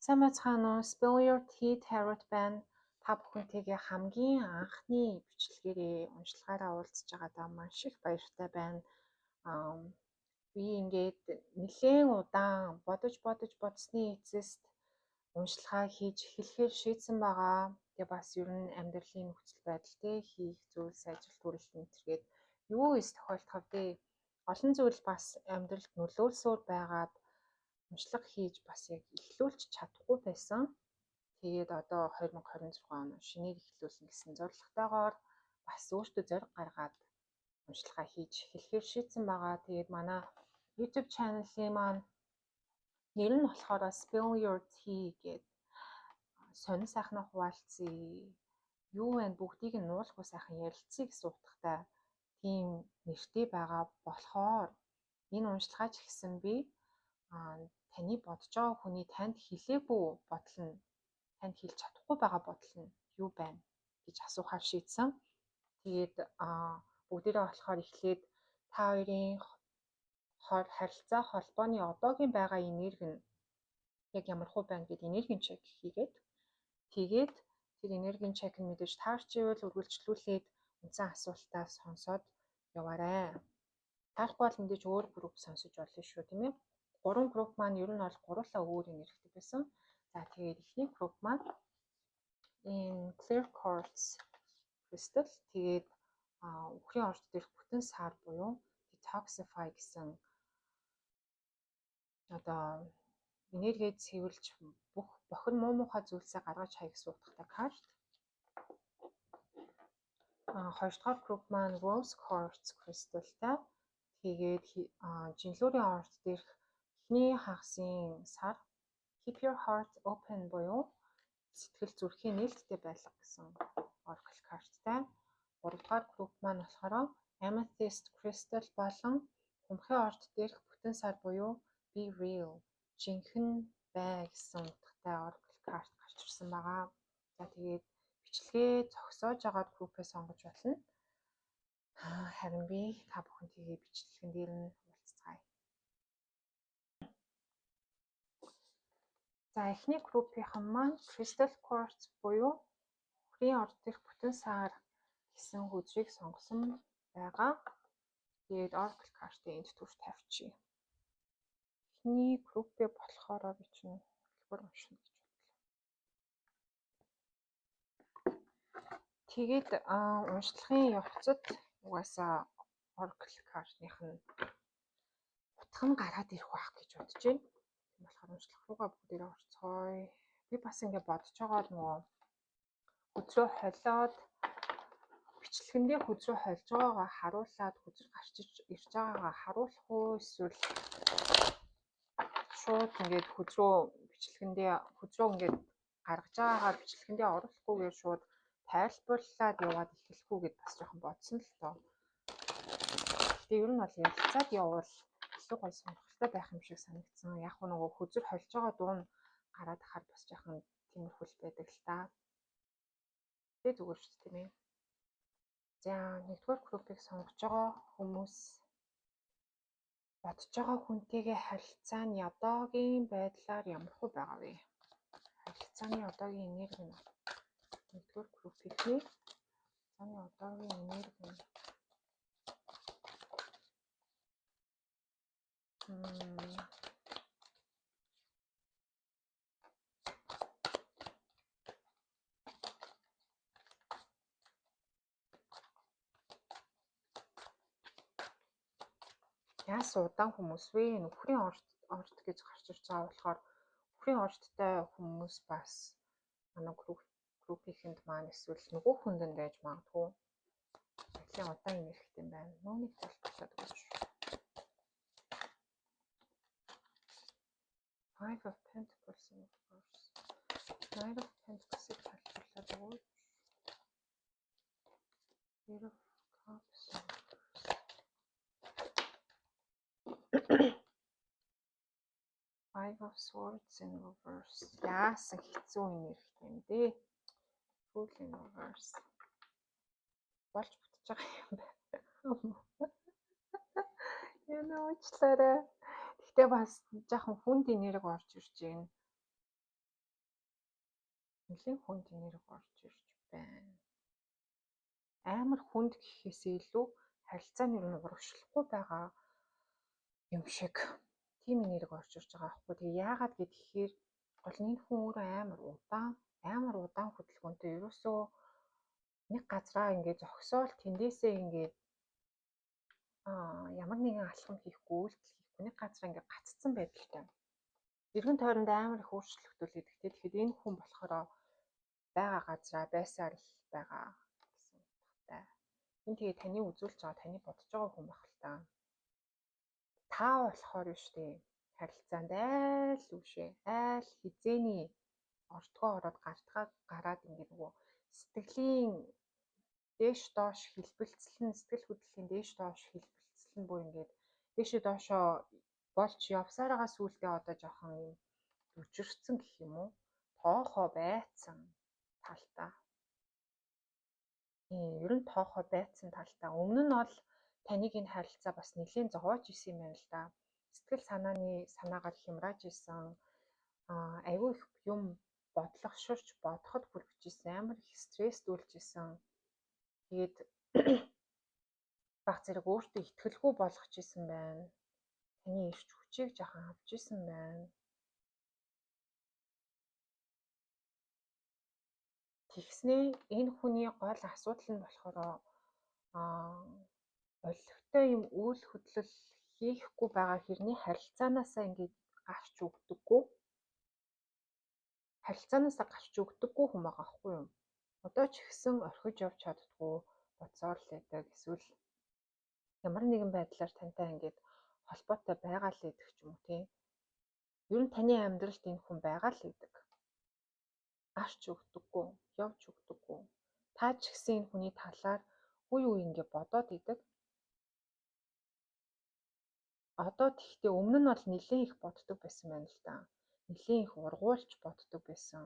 Сайн байцгаана уу? Spill Your Tea Tarot байна. Та бүхэнтэйгээ хамгийн анхны бичлэгээрээ уншлагаараа уулзж байгаадаа маш их баяртай байна. Би ингээд нэлээд удаан бодсны эцэст уншлагаа хийж эхлэхээр шийдсэн байгаа. Тэгээ бас ер нь амьдралын нөхцөл байдалтай хийх зүйлс ажил төрөл нэтэргээд юу ის тохиолдох вэ? Олон зүйл бас амьдралд нөлөөлсөөр байгаад уншлага хийж бас яг эхлүүлж чадахгүй байсан. Тэгээд одоо 2026 он шинээр эхлүүлнэ гэсэн зорилготойгоор бас өөртөө зориг гаргаад уншлагаа хийж эхлэхээр шийдсэн байгаа. Тэгээд манай YouTube channel-ийн маань нэр нь болохоор Spill Your Tea гэдэг сонин сайхны хуваалцъя. Юу вэ? Бүгдийг нь нуулахгүй сайхан ярилцъя гэсэн утгатай тийм нэртэй байгаа болохоор энэ уншлагаач гэсэн би таны бодож байгаа хүний танд хэлээгүй бодол нь, танд хэлж чадахгүй байгаа бодол нь юу байна гэж асуухаар шийдсэн. Тэгээд бүгдээрээ болохоор эхлээд та хоёрын харилцаа холбооны одоогийн байгаа энерги нь яг ямар хөө байна гэдэг энергийн чек хийгээд тэгээд тэр энергийн чек нь мэдээж таарчвал үргэлжлүүлээд үндсэн асуултаа сонсоод яваарай. Таахгүй бол мэдээж өөр групп сонсож болно шүү, тийм ээ. 3 групп маань ер нь бол гурлаа өөр энергитэй байсан. За тэгээд эхний групп маань энэ Clear Quartz crystal, тэгээд үхрийн орд дээрх бүтэн сар буюу Detoxify гэсэн одоо энергээ цэвэрлж бүх бохир муухай зүйлсээ гаргаж хай гэсэн утгатай карт. Хоёрдугаар групп маань Rose Quartz crystalтай. Тэгээд жинлүүрийн орд дээрх эхний хагасын сар Keep Your Heart Open буюу сэтгэл зүрхийн нээлттэй байлга гэсэн oracle карттай. Гуравдугаар групп маань болохоор Amethyst crystal болон Хумхын орд дээрх бүтэн сар буюу Be Real жинхэнэ бай гэсэн утгатай oracle карт гарч ирсэн байгаа. За тэгээд бичлэгээ зогсоож агаад группээ сонгож болно. Харин би та бүхэнтэйгээ бичлэгэн дээр нь уулзцгаая. За эхний группийнхан маань Crystal Quartz буюу үхрийн орд дээрх бүтэн сар гэсэн хүчийг сонгосон байгаа. Тэгээд oracle картыг энд түрт тавьчихъя. Эхний группээ болохоор би чинь хэлбэр уншина гэж бодлоо. Тэгээд уншлагын явцад угаасаа oracle картных нь утга нь гараад ирэх байх гэж бодож байна. Тийм болохоор уншлах руугаа бүгдээрээ орцгоё. Би бас ингэ бодож байгаа нөгөө хүзрөө холиод бичлэгэндээ хүзрөө холж байгаагаа харуулад хүзэр гарч ирж байгаагаа харуулах уу, эсвэл шууд ингээд хүзрөө ингээд гаргаж байгаагаа бичлэгэндээ оруулахгүйгээр шууд тайлбарлаад яваад эхлэх үү гэд бас жоохон бодсон л тоо. Гэхдээ ер нь бол ярилцаад явбал илүү гоё сонирхолтой байх юм шиг санагдсан. Яг нөгөө хүзэр холж байгаа дуу нь гараад ахаар бас жоохон тиймэрхүүл байдаг л та. Тэгээ зүгээр шүү дээ, тийм ээ. За нэгдүгээр группыг сонгож байгаа хүмүүс бодож байгаа хүнтэйгээ харилцааны одоогийн байдлаар ямар хөө байгаа вэ? Харилцааны одоогийн энерги нь нэгдүгээр группийнхний харилцааны одоогийн энерги нь яас удаан хүмүүс вэ? Үхрийн орд гэж гарч ирж байгаа болохоор үхрийн ордтой хүмүүс бас манай группийнхэнд маань эсвэл нөгөө хүнд нь байж магадгүй. Ажлын удаан энергитэй юм байна. Нүунийг тайлбарлаад өгөөч. Five of Pentacles in reverse. Knight of Pentacles-ийг тайлбарлаад өгөөч. Eight of Cups. Five of Swords in reverse. Яасан хэцүү энергитэй юм дээ. Fool in reverse. Болж бүтэж байгаа юм байна. Яна уучлаарай. Гэхдээ бас жоохон хүнд энерги орж ирж байна. Нэлээд хүнд нэрэг орж ирж байна. Амар хүнд гэхээсээ илүү харилцаа нь ер нь урагшлахгүй байгаа юм шиг тийм нэрэг орж ирж байгаа байхгүй. Тэгээ яагаад гэхээр гол нь энэ хүн өөрөө амар удаан хөдөлгөөнтэй ерөөсөө нэг газраа ингээд зогсоол тэндээсээ ингээд ямар нэгэн алхам хийхгүй үйлдэл хийхгүй нэг газраа ингээд гаццсан байдалтай. Эргэн тойронд амар их өөрчлөлтүүд идэгтэй. Тэгэхэд энэ хүн болохоор байгаа газраа байсаар л байгаа гэсэн утгатай. Энэ тэгээ таны үзүүлж байгаа, таны бодож байгаа хүн байх л та. Та болохоор юу штэ харилцаанд айл үшээ, айл хизээний ордгоо ороод гараад ингээд нөгөө сэтгэлийн дээш доош хэлбэлцэл нь сэтгэл хөдлөлийн дээш доош хэлбэлцэл нь бүр ингээд дээшээ доошоо болж явсаар байгаа сүултээ одоо жоохон юм өчөрцөн гэх юм уу тоохоо байцсан талтай. Ер нь тоохоо байцсан талтай. Өмнө нь бол таныг энэ харилцаа бас нэлийн зовоож исэн юм байна л да. Сэтгэл санаагаар хямрааж исэн. Аюу их юм бодлогоширч бодоход хүрэж исэн. Амар их стресстүүлж исэн. Тэгээд баг зэрэг өөртөө итгэлгүй болгож исэн байна. Таны ирч хүчийг жаахан авч исэн байна. Тэгснээ энэ хүний гол асуудал нь болохоор олигтой юм үйл хөдлөл хийхгүй байгаа хэрний харилцаанаасаа ингээд гарч өгдөггүй. Харилцаанаасаа гарч өгдөггүй хүн байгаа байхгүй юу? Одоо ч ихсэн орхиж явж чаддгүй бодсоор л байдаг. Эсвэл ямар нэгэн байдлаар тантай ингээд холбоотой байгаа л гэдэг ч юм уу тийм. Ер нь таны амьдралд энэ хүн байгаа л гэдэг. Гарч өгдөггүй, явж өгдөггүй. Та ч гэсэн энэ хүний талаар үе ингээд бодоод идэг. Одоо тэгтээ өмнө нь бол нэлээд их боддог байсан байна л да. Нэлээд их ургуулж боддог байсан.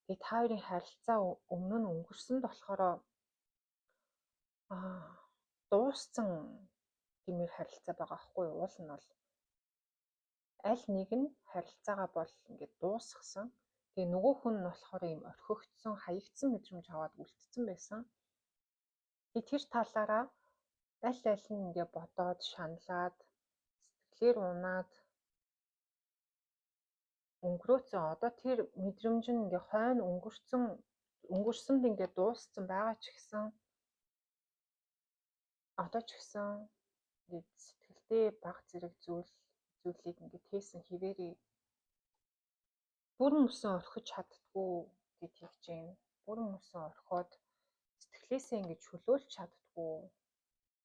Тэгээ та хоёрын харилцаа өмнө нь өнгөрсөнд болохоор дууссан гэмээр харилцаа байгаа байхгүй юу? Уул нь бол аль нэг нь харилцаагаа бол ингээд дуусгасан. Тэгээ нөгөө хүн нь болохоор ийм орхигдсон, хаягдсан мэдрэмж аваад үлдсэн байсан. Тэр талаараа аль нь ингээд бодоод, шаналаад, сэтгэлээр унаад өнгөрөөцөн одоо тэр мэдрэмж нь ингээ хойно өнгөрсөнд ингээ дууссан байгаа ч гэсэн одоо ч гэсэн ингээ сэтгэлдээ баг зэрэг зүйлийг ингээ тээсэн хിവэрээ бүрэн мөсөн орхиж чаддгүй гэж хэлж байна. Бүрэн мөсөн орхиод сэтгэлээсээ ингээ чөлөөлж чаддгүй,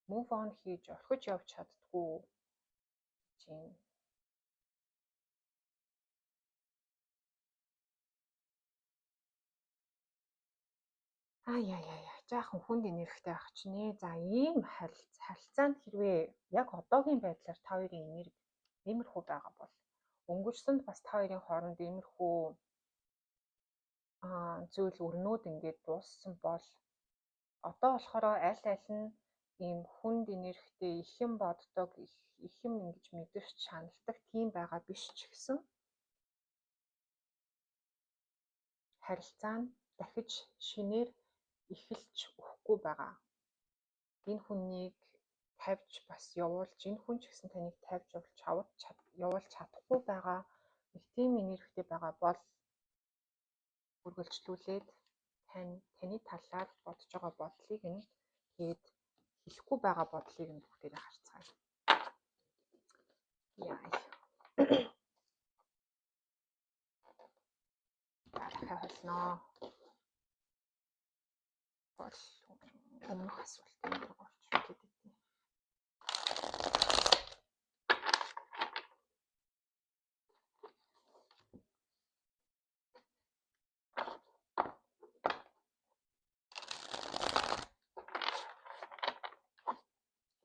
move on хийж орхиж явж чаддгүй гэж байна. Жаахан хүнд энергитэй ах чинь ээ. За ийм харилцаанд хэрвээ яг одоогийн байдлаар та хоёрын энерги иймэрхүү байгаа бол өнгөрсөнд бас та хоёрын хооронд иймэрхүү зүйл өрнөд ингээд дууссан бол одоо болохоор аль нь ийм хүнд энергитэй их юм боддог, их юм ингэж мэдэрч шаналдаг тийм байгаа биш ч гэсэн харилцаа нь дахиж шинээр эхэлж өгөхгүй байгаа. Энэ хүнийг тавьж бас явуулж, энэ хүн ч гэсэн таныг тавьж явуулж чадахгүй байгаа. Нэг тийм энергитэй байгаа бол үргэлжлүүлээд таны талаар бодож байгаа бодлыг нь тэгээд хэлэхгүй байгаа бодлыг нь бүгдээрээ харцгаая. Дахиад холноо. Бол өмнөх асуултанд орж ирээд байдیں۔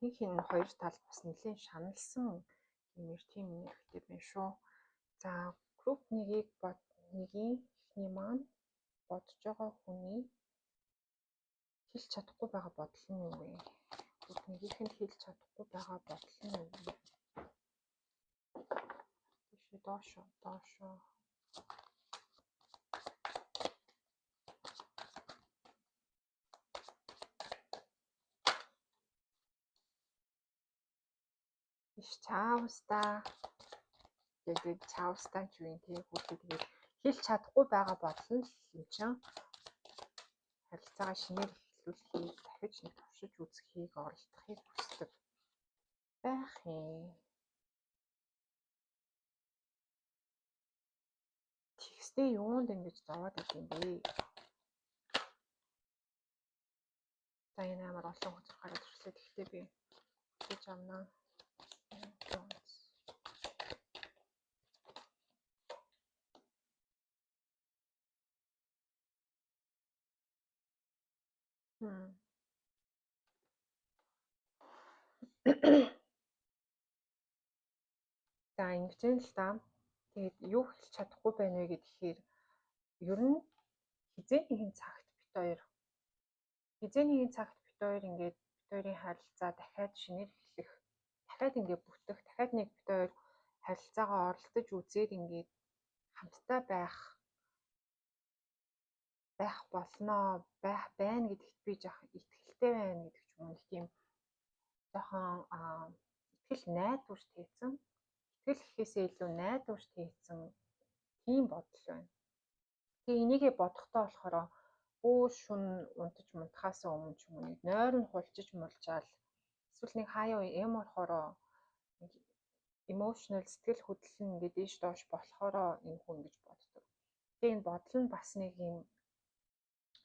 Их энэ хоёр тал бас нэлээд шаналсан гэмээр тийм энергитэй байна шүү. За групп нэгийг ихний маань бодож байгаа хүний хэлж чадахгүй байгаа бодол нь юу вэ? Групп нэгийнх нь хэлж чадахгүй байгаа бодол нь юу вэ? Доошоо. чаавстаа тэгээд чаавстаа ч юу юм тий хүүхдээ тэгээд хэлж чадахгүй байгаа бодлоо л юм чинь харилцаагаа шинээр эхлүүлэхийг дахиж нэг туршиж үзэхийг оролдохыг хүсдэг байх юм. Тэгстэй юунд ингэж зовоод идэв юм бэ? За энэ амар олон хөтөр гараад ирлээ. Гэхдээ би хийж амнаа. За ингэж юм л да. Тэгээд юу хэлж чадахгүй байна вэ гэхээр ер нь хизээнийхэн цагт бит хоёр ингээд бит хоёрын харилцаа дахиад шинээр эхлэх, дахиад ингээд бүтэх, дахиад нэг бит хоёр харилцаагаа оролдож үзээд ингээд хамтдаа байх болно, байх байна гэдэгт би жоохон итгэлтэй байна гэдэг ч юм уу тийм жоохон итгэл найдварт хийсэн. Итгэл гэхээсээ илүү найдварт хийсэн тийм бодол байна. Тэгээ энийгээ бодохдоо болохоор бүү шүн унтаж мунтахаас өмнө ч юм уу нэг нойр нь хулжиж мулжаал эсвэл нэг хаяа эм орохороо emotional сэтгэл хөдлөл нь ингээд дээш доош болохороо энэ хүн гэж боддог. Тэгээ энэ бодол нь бас нэг юм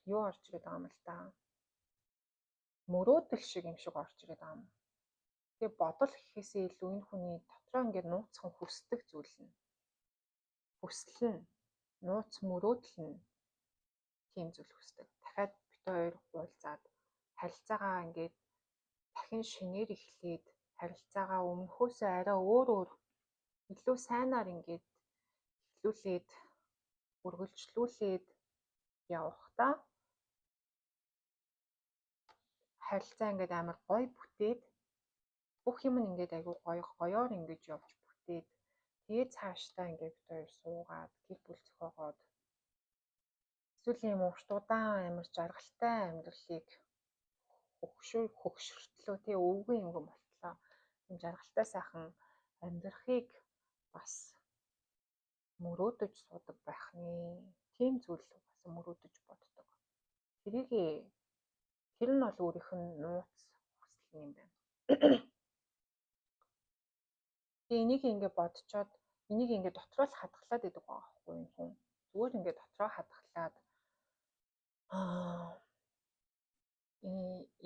юу орж ирээд байгаа юм л да. Мөрөөдөл шиг юм шиг орж ирээд байгаа юм. Тэгээ бодол гэхээсээ илүү энэ хүний дотроо ингээд нууцхан хүсдэг зүйл нь. Хүсэл нь, нууц мөрөөдөл нь тийм зүйл хүсдэг. Дахиад бит хоёр уулзаад харилцаагаа ингээд дахин шинээр эхлээд харилцаагаа өмнөхөөсөө арай өөр илүү сайнаар ингээд эхлүүлээд үргэлжлүүлээд явахдаа харилцаа ингээд амар гоё бүтээд бүх юм ингээд айгүй гоёор ингээд явж бүтээд тэгээд цаашдаа ингээд бид хоёр суугаад гэр бүл зохиогоод эсвэл юм урт удаан амар жаргалтай амьдралыг хөгшөртлөө тий өвгөн юмгэн болтлоо тийм жаргалтай сайхан амьдрахыг бас мөрөөдөж суудаг байх нэ. Тийм зүйл бас мөрөөдөж боддог. Тэр нь бол өөрийнх нь нууц хүсэл юм байна. Тэгээ энийг ингээд бодцоод энийг ингээд дотроо л хадгалаад идэг байгаа байхгүй юм хүн. Зүгээр ингээд дотроо хадгалаад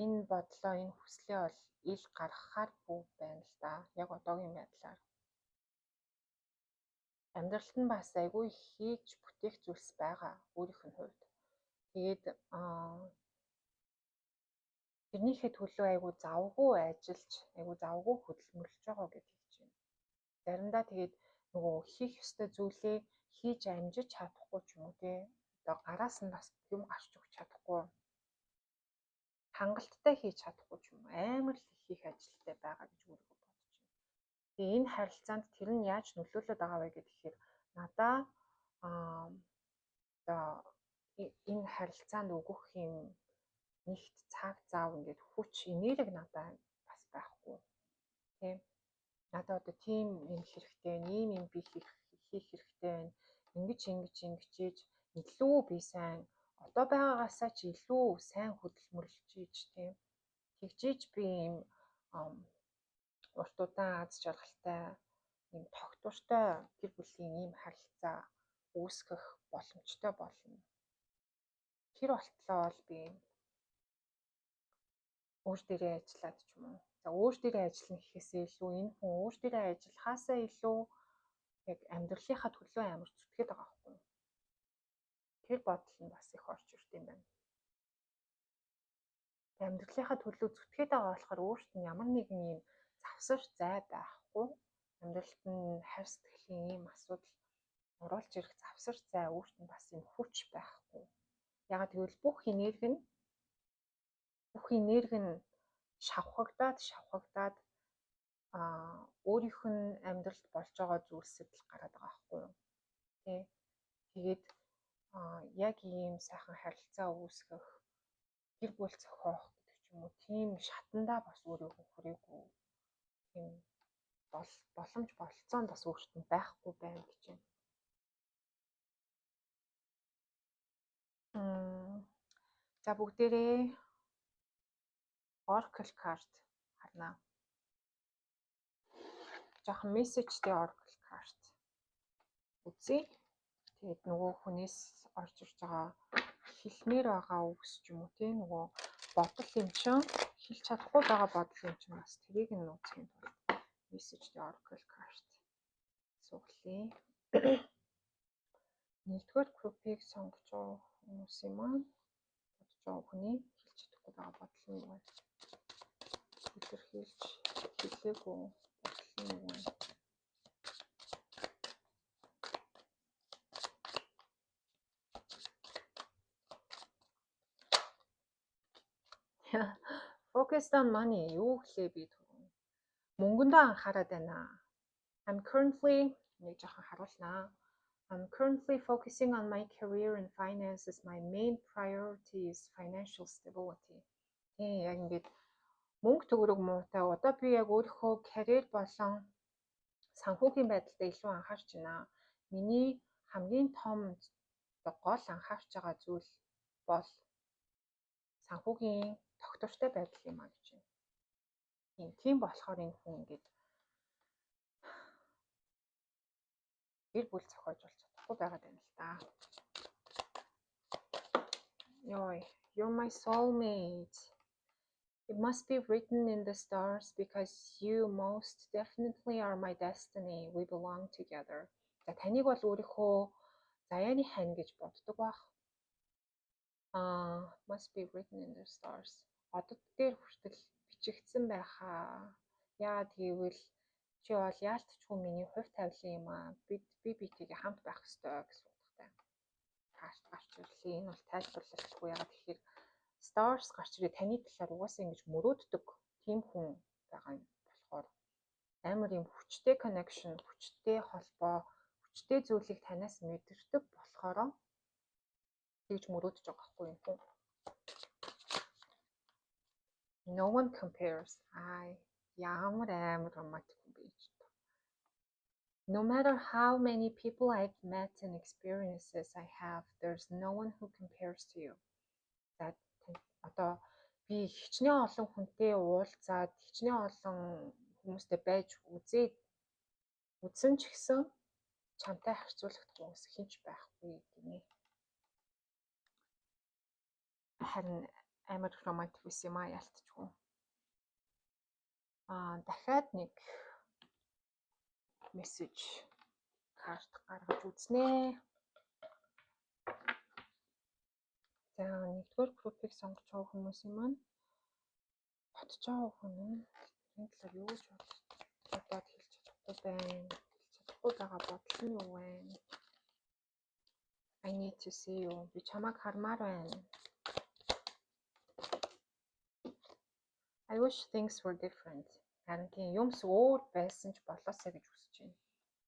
энэ бодлоо энэ хүслээ бол ил гаргахаар бүү байна л да. Яг одоогийн байдлаар. Амьдралд нь бас айгүй хийж бүтээх зүйлс байгаа өөрийнх нь хувьд. Тэгээд тэрнийхээ төлөө айгүй завгүй ажиллаж, айгүй завгүй хөдөлмөрлөж байгаа гэдэг чинь. Заримдаа тэгээд нөгөө хийх ёстой зүйлээ хийж амжиж чадахгүй ч юм уу тий. Одоо гараас нь бас юм гарч өгч чадахгүй. Хангалттай хийж чадахгүй ч юм уу. Амар л их ажилттай байгаа гэж өөрийгөө бодож байна. Тэгээ энэ харилцаанд тэр нь яаж нөлөөлөд байгаа вэ гэхээр надаа энэ харилцаанд өгөх юм нэгт цаг зав ингээд хүч энерги надад бас байхгүй тийм надад одоо тийм юм хэрэгтэй ийм юм би хийх хэрэгтэй байна ингэж хийж илүү би сайн одоо байгаагаасаа ч илүү сайн хөдөлмөрлөж ийж тийм тэгжиж би юм урт удаан аз жаргалтай юм тогтвортой гэр бүлийн ийм харилцаа үүсгэх боломжтой болно. Тэр болтлоо бол би өөр дээрээ ажиллаад ч юм уу. За өөр дээрээ ажиллана гэхээсээ илүү энэ хүн өөр дээрээ ажиллахаасаа илүү яг амьдралынхаа төлөө амар зүтгээд байгаа байхгүй. Тэр бодол нь бас их орж ирд юм байна. Амьдралынхаа төлөө зүтгээд байгаа болохоор өөрт нь ямар нэгэн юм завсар зай байхгүй. Амьдралд нь хайр сэтгэлийн ийм асуудал оруулж ирэх завсар зай өөрт нь бас юм хүч байхгүй. Ягаад гэвэл бүх энерги нь шавхагдаад өөрийнх нь амьдралд болж байгаа зүйлсэд л гараад байгаа байхгүй юу. Тэ. Тэгээд яг ийм сайхан харилцаа үүсгэх, гэр бүл зохиох гэдэг ч юм уу тийм шатандаа бас өөрийгөө хүрээгүй. Тийм боломж болцоонд бас өөрт нь байхгүй байна гэж байна. За бүгдээрээ Oracle card харнаа. Жохон мессежтэй Oracle card үзье. Тэгээд нөгөө хүнээс орж ирж байгаа хэлмээр байгаа үгс ч юм уу тийм нөгөө бодол юм чинь хэлж чадахгүй байгаа бодол юм чинь бас тэрийг нь үзэхийн тулд мессежтэй Oracle card суглая. Нэгдүгээр группийг сонгож байгаа хүмүүсийн маань бодож байгаа хүний хэлж чадахгүй байгаа бодол нь юу вэ? Илэрхийлж хэлээгүй бодол нь юу вэ? Focused on money юу гэлээ би түрүү. Мөнгөндөө анхаарал байна. I'm currently нэг жоохон харуулнаа. I'm currently focusing on my career and finances. My main priority is financial stability. Яг ингэж мөнгө төгрөг муутай одоо би яг өөрийнхөө карьер болон санхүүгийн байдалд илүү анхаарч байна. Миний хамгийн том гол анхаарч байгаа зүйл бол санхүүгийн тогтвортой байдал юм а гэж байна. Тийм болохоор энэ хүн ингэж гэр бүл зохиож болж чадахгүй байгаад байна л да. You're my soulmate. It must be written in the stars because you most definitely are my destiny. We belong together. За таныг бол өөрийнхөө заяаны хань гэж боддог бах. Must be written in the stars. Одод дээр хүртэл бичигдсэн байхаа. Яагаад гэвэл чи бол яалтчгүй миний хувь тавилан юм аа. Би битгий хамт байх ёстой гэсэн утгатай. Гарч ирлээ. Энэ бол тайлбарлахгүй яагаад тэгэхээр stars гарч ирээ таны талаар угаасаа ингэж мөрөөддөг тийм хүн байгаа юм болохоор амар юм хүчтэй connection, хүчтэй холбоо, хүчтэй зүйлийг танаас мэдэрдэг болохоор тэгж мөрөөдөж байгаа байхгүй юм хүн. No one compares. Ямар амар романтик юм бэ гэж. No matter how many people I've met and experiences I have, there's no one who compares to you. That одоо би хичнээн олон хүнтэй уулзаад хичнээн олон хүмүүстэй байж үзсэн ч гэсэн чамтай харьцуулах хүмүүс хинч байхгүй гинэ. Харин амар романтик байсан юм а ялтчгүй. Дахиад нэг мессеж карт гаргаж үзнэ. За нэгдүгээр группийг сонгож байгаа хүмүүсийн маань бодож байгаа хүн нь энэ талаар юу гэж бодоод хэлж чадахгүй байна. Хэлж чадахгүй байгаа бодол нь юу вэ? I need to see you. Би чамайг хармаар байна. I wish things were different. Харин тийм юмс өөр байсан ч болоосаа гэж хүсэж байна.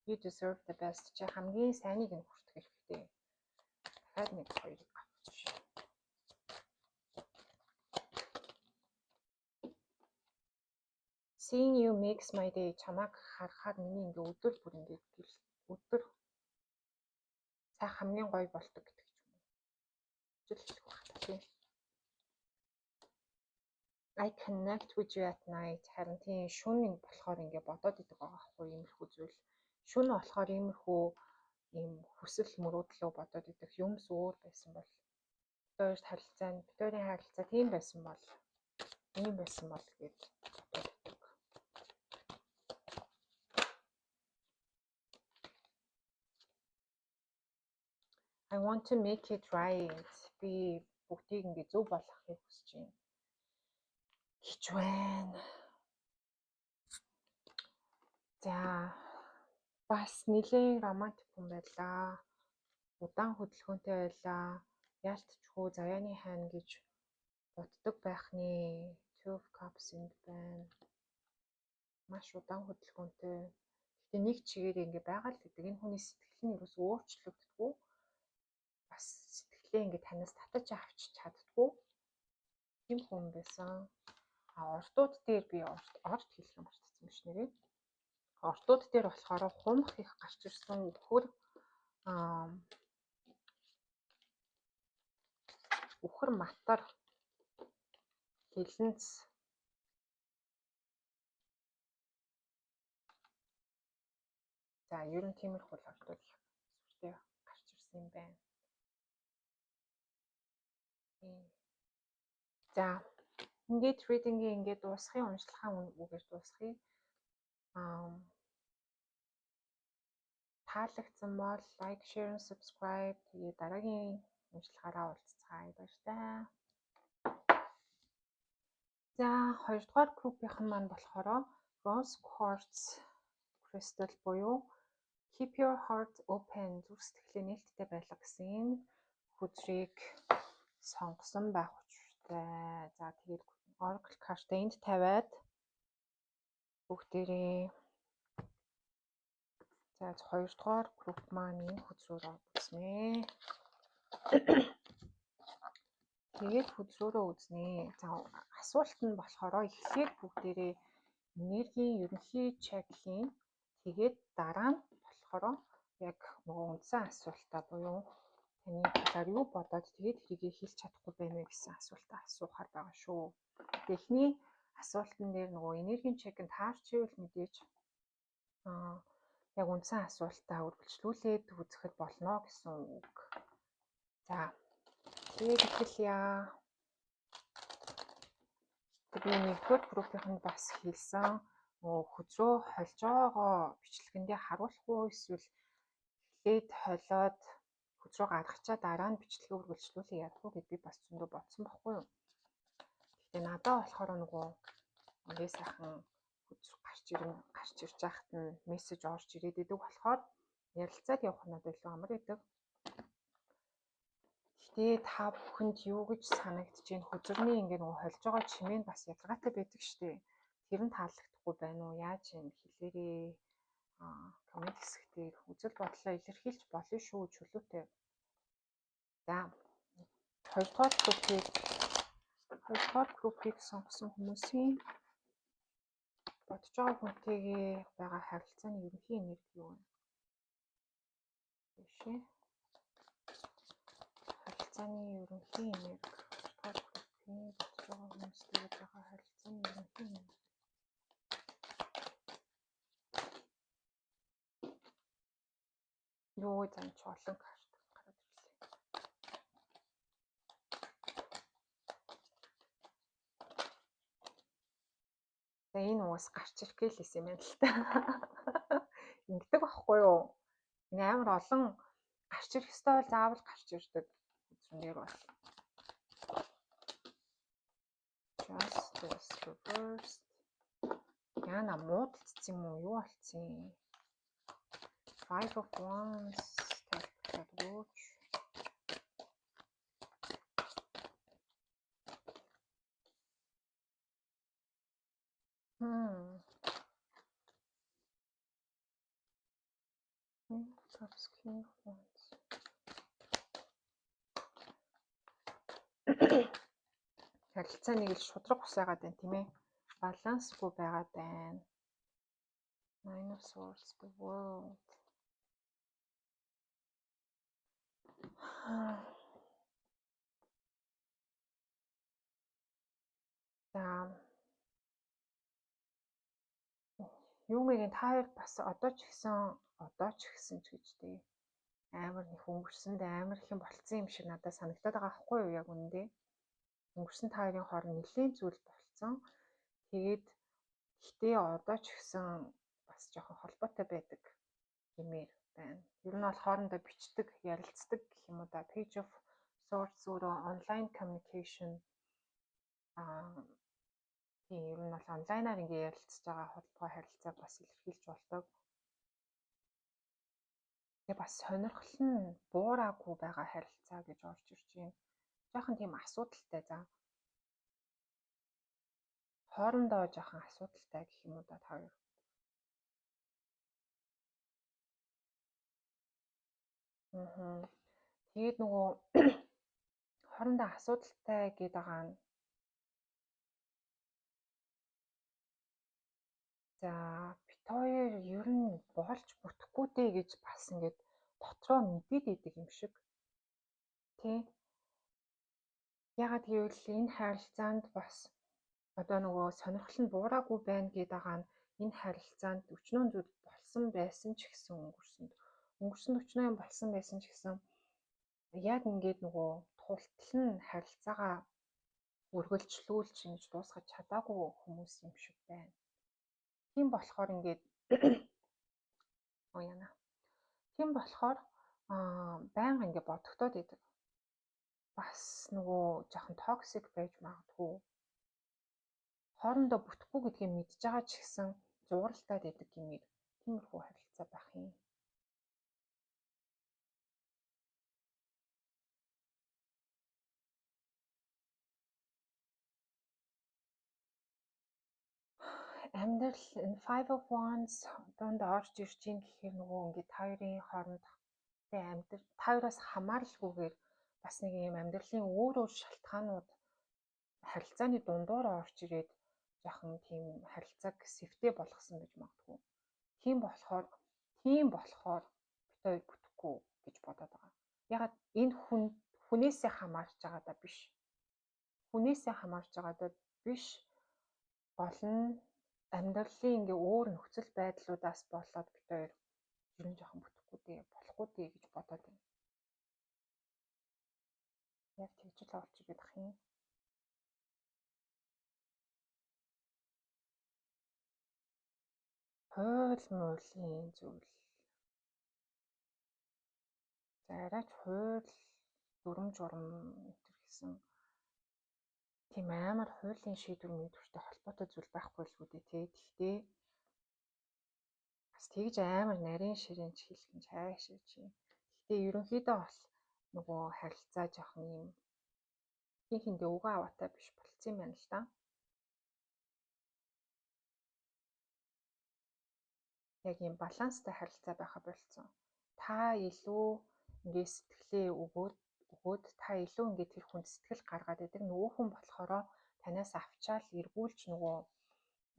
You deserve the best. Чи хамгийн сайныг нь хүртэх хэрэгтэй. Дахиад нэг хоёрыг авч. Seeing you makes my day. Чамайг харахаар миний ингээ өдөр бүр ингээ өдөр цаа хамгийн гоё болдог гэдэг ч юм уу. Жилчлэх байна тийм. I connect with you at night. Харин тийм шөнө болохоор ингээ бодоод идэг байгаа байхгүй иймэрхүү зүйл. Шөнө болохоор иймэрхүү ийм хүсэл мөрөөдлөө бодоод идэх юмс өөр байсан бол битүүрийн харилцаа тийм байсан бол ийм байсан бол гэж бодоод идэг. I want to make it right. Би бүгдийг ингээ зөв болгохыг хүсэж байна. Гэж байна. За бас нэлээд романтик хүн байлаа. Удаан хөдөлгөөнтэй байлаа. Яалтчгүй заяаны хань гэж боддог байхны Two of Cups энд байна. Маш удаан хөдөлгөөнтэй. Гэхдээ нэг чигээр ингэ байгаа л гэдэг. Энэ хүний сэтгэл нь ерөөс өөрчлөгддөггүй. Бас сэтгэлээ ингэ танаас татаж авч чаддаггүй. Тийм хүн байсан. Ордууд дээр би орд хэлэх юм болчихсон юм шиг нэрээ. Ортууд дээр болохоор хумх их гарч ирсэн үхэр матар хилэнц за ер нь тиймэрхүү ортууд их сүртэй гарч ирсэн юм байна. За ингээд reading-ийг ингээд дуусгахын уншлагын үгээр дуусгая. Таалагдсан бол like, share, subscribe тэгээ дараагийн уншлагаараа уулзцгаая. Баярлалаа. За хоёрдугаар группийнхэн маань болохоор Rose Quartz Crystal буюу Keep Your Heart Open зүрх сэтгэлээ нээлттэй байлга гэсэн энэ хүчрийг сонгосон байх учиртай. За тэгээд Oracle card энд тавиад бүгдээрээ за хоёрдугаар групп маань энэ хүчрөөрөө үзнэ. Тэгээд хүчрөөрөө үзнэ. За асуулт нь болохоор эхлээд бүгдээрээ энергийн ерөнхий чек хийн. Тэгээд дараа нь болохоор яг нөгөө үндсэн асуултаа буюу таны талаар юу бодоод тэгээд тэрийг хэлж чадахгүй байна вэ гэсэн асуултаа асуухаар байгаа шүү. Эхний асуултан дээр нөгөө энергийн чекэнд таарч ивэл мэдээж яг үндсэн асуултаа үргэлжлүүлээд үзэхэд болно гэсэн үг. За тэгээд эхэлъя. Тэгээд нэгдүгээр группийнхэнд бас хэлсэн хүчрөө холж байгаа бичлэгэндээ харуулах уу эсвэл эхлээд холиод хүчрөө гаргачаа дараа нь бичлэгээ үргэлжлүүлэх яах вэ гэдгийг бас зөндөө бодсон байхгүй юу. Гэхдээ надад болохоор нөгөө ингээ сайхан хүчрөө гарч ирж байхад нь мессеж орж ирээд идэг болохоор ярилцаад явах нь надад илүү амар идэг. Тэгээд та бүхэнд юу гэж санагдаж байна? Хүчрний ингээ нөгөө холж байгаа чимээ бас ялгаатай байдаг штеп. Тэр нь таалагдахгүй байна уу? Яаж юм хэлээрээ коммент хэсгээр үзэл бодлоо илэрхийлж болно шүү чөлөөтэй. За хоёрдугаар группийг сонгосон хүмүүсийн бодож байгаа хүнтэйгээ байгаа харилцааны ерөнхий энерги юу вэ? Тэшээ. Харилцааны ерөнхий энерги. Хоёрдугаар группийн бодож байгаа хүмүүстэйгээ байгаа харилцааны ерөнхий энерги. Юу зан ч олон карт гараад ирлээ. За энэ уус гарч ирэх гэлээсэн юм байна л та. Ингэдэг байхгүй юу? Энэ амар олон гарч ирэх ёстой бол заавал гарч ирдэг. Үзмээр бол. Justice reversed. Яна муудалцсан юм уу? Юу болцсон? Five of Wands талбарт рууч. Харилцаа нэг л шудраг усаагаад байна тийм ээ. Балансгүй байгаад байна. Nine of Swords, the World. За Юмгийн та хоёр бас одоо ч гэсэн ч гэж тий амар их өнгөрсөнд амар их юм болцсон юм шиг надад санагдаад байгаа байхгүй юу яг үнэндээ. Өнгөрсөн та хоёрын хооронд нэлийн зүйл болцсон. Тэгээд гэхдээ одоо ч гэсэн бас жоохон холбоотой байдаг гэмээр байна. Ер нь бол хоорондоо бичдэг, ярилцдаг гэх юм уу да. Page of Swords өөрөө online communication тийм ер нь бол онлайнаар ингээ ярилцж байгаа холбоо харилцааг бас илэрхийлж болдог. Тэгээ бас сонирхол нь буураагүй байгаа харилцаа гэж орж ирж байна. Жохон тийм асуудалтай за. Хоорондоо жоохон асуудалтай гэх юм уу да та хоёр. Тэгээд нөгөө хоорондоо асуудалтай гэдэг байгаа нь за бит хоёр ер нь болж бүтэхгүй дээ гэж бас ингээд дотроо мэдээд идэг юм шиг. Тий. Ягаад гэвэл энэ харилцаанд бас одоо нөгөө сонирхол нь буураагүй байна гэдэг байгаа нь энэ харилцаанд өчнөө зүйл болсон байсан ч гэсэн өнгөрсөнд өчнөө юм болсон байсан ч гэсэн яг ингээд нөгөө тултал нь харилцаагаа үргэлжлүүлж ингэж дуусгаж чадаагүй хүмүүс юм шиг байна. Тийм болохоор ингээд Тийм болохоор байнга ингээ бодогдоод идэг. Бас нөгөө жоохон токсик байж магадгүй. Хоорондоо бүтэхгүй гэдгийг мэдж байгаа ч гэсэн зууралтаад идэг гэмээр тиймэрхүү харилцаа байх юм. Амьдрал энэ Five of Wands донд орж ирж ийн гэхээр нөгөө ингээд хоёрын хооронд амьдрал хоёроос хамааралгүйгээр бас нэг юм амьдралын өөр шалтгаанууд харилцааны дундуур орж ирээд жоохон тийм харилцааг сэвтэй болгосон гэж магадгүй. Тийм болохоор битээ бүтэхгүй гэж бодоод байгаа. Ягаад энэ хүнээсээ хамаарч байгаадаа биш. Хүнээсээ хамаарч байгаадаа биш. Гол нь амьдралын ингээ өөр нөхцөл байдлуудаас болоод битээ ер нь жоохон бүтэхгүй дээ, болохгүй дээ гэж бодоод байна. Яг тэгж л олж ирээд ах юм. Хууль муулийн зүйл. За арайч хууль дүрм журм энэ гэсэн тийм амар хуулийн шийдвэр мэдвэртэй холбоотой зүйл байхгүй л үү дээ. Тэгэхдээ бас тэгж амар нарийн ширийн хэлхэн цаашаа чи. Гэхдээ ерөнхийдөө бол нөгөө харилцаа жоохон юм хинхэндээ угаа аваатай биш болцсон юм байна л да. Яг юм баланстай харилцаа байха болцсон. Та илүү ингээ сэтгэлээ өгөөд та илүү ингээ тэр хүнд сэтгэл гаргаад идэг. Нөгөө хүн болохоор танаас авчаал эргүүлж нөгөө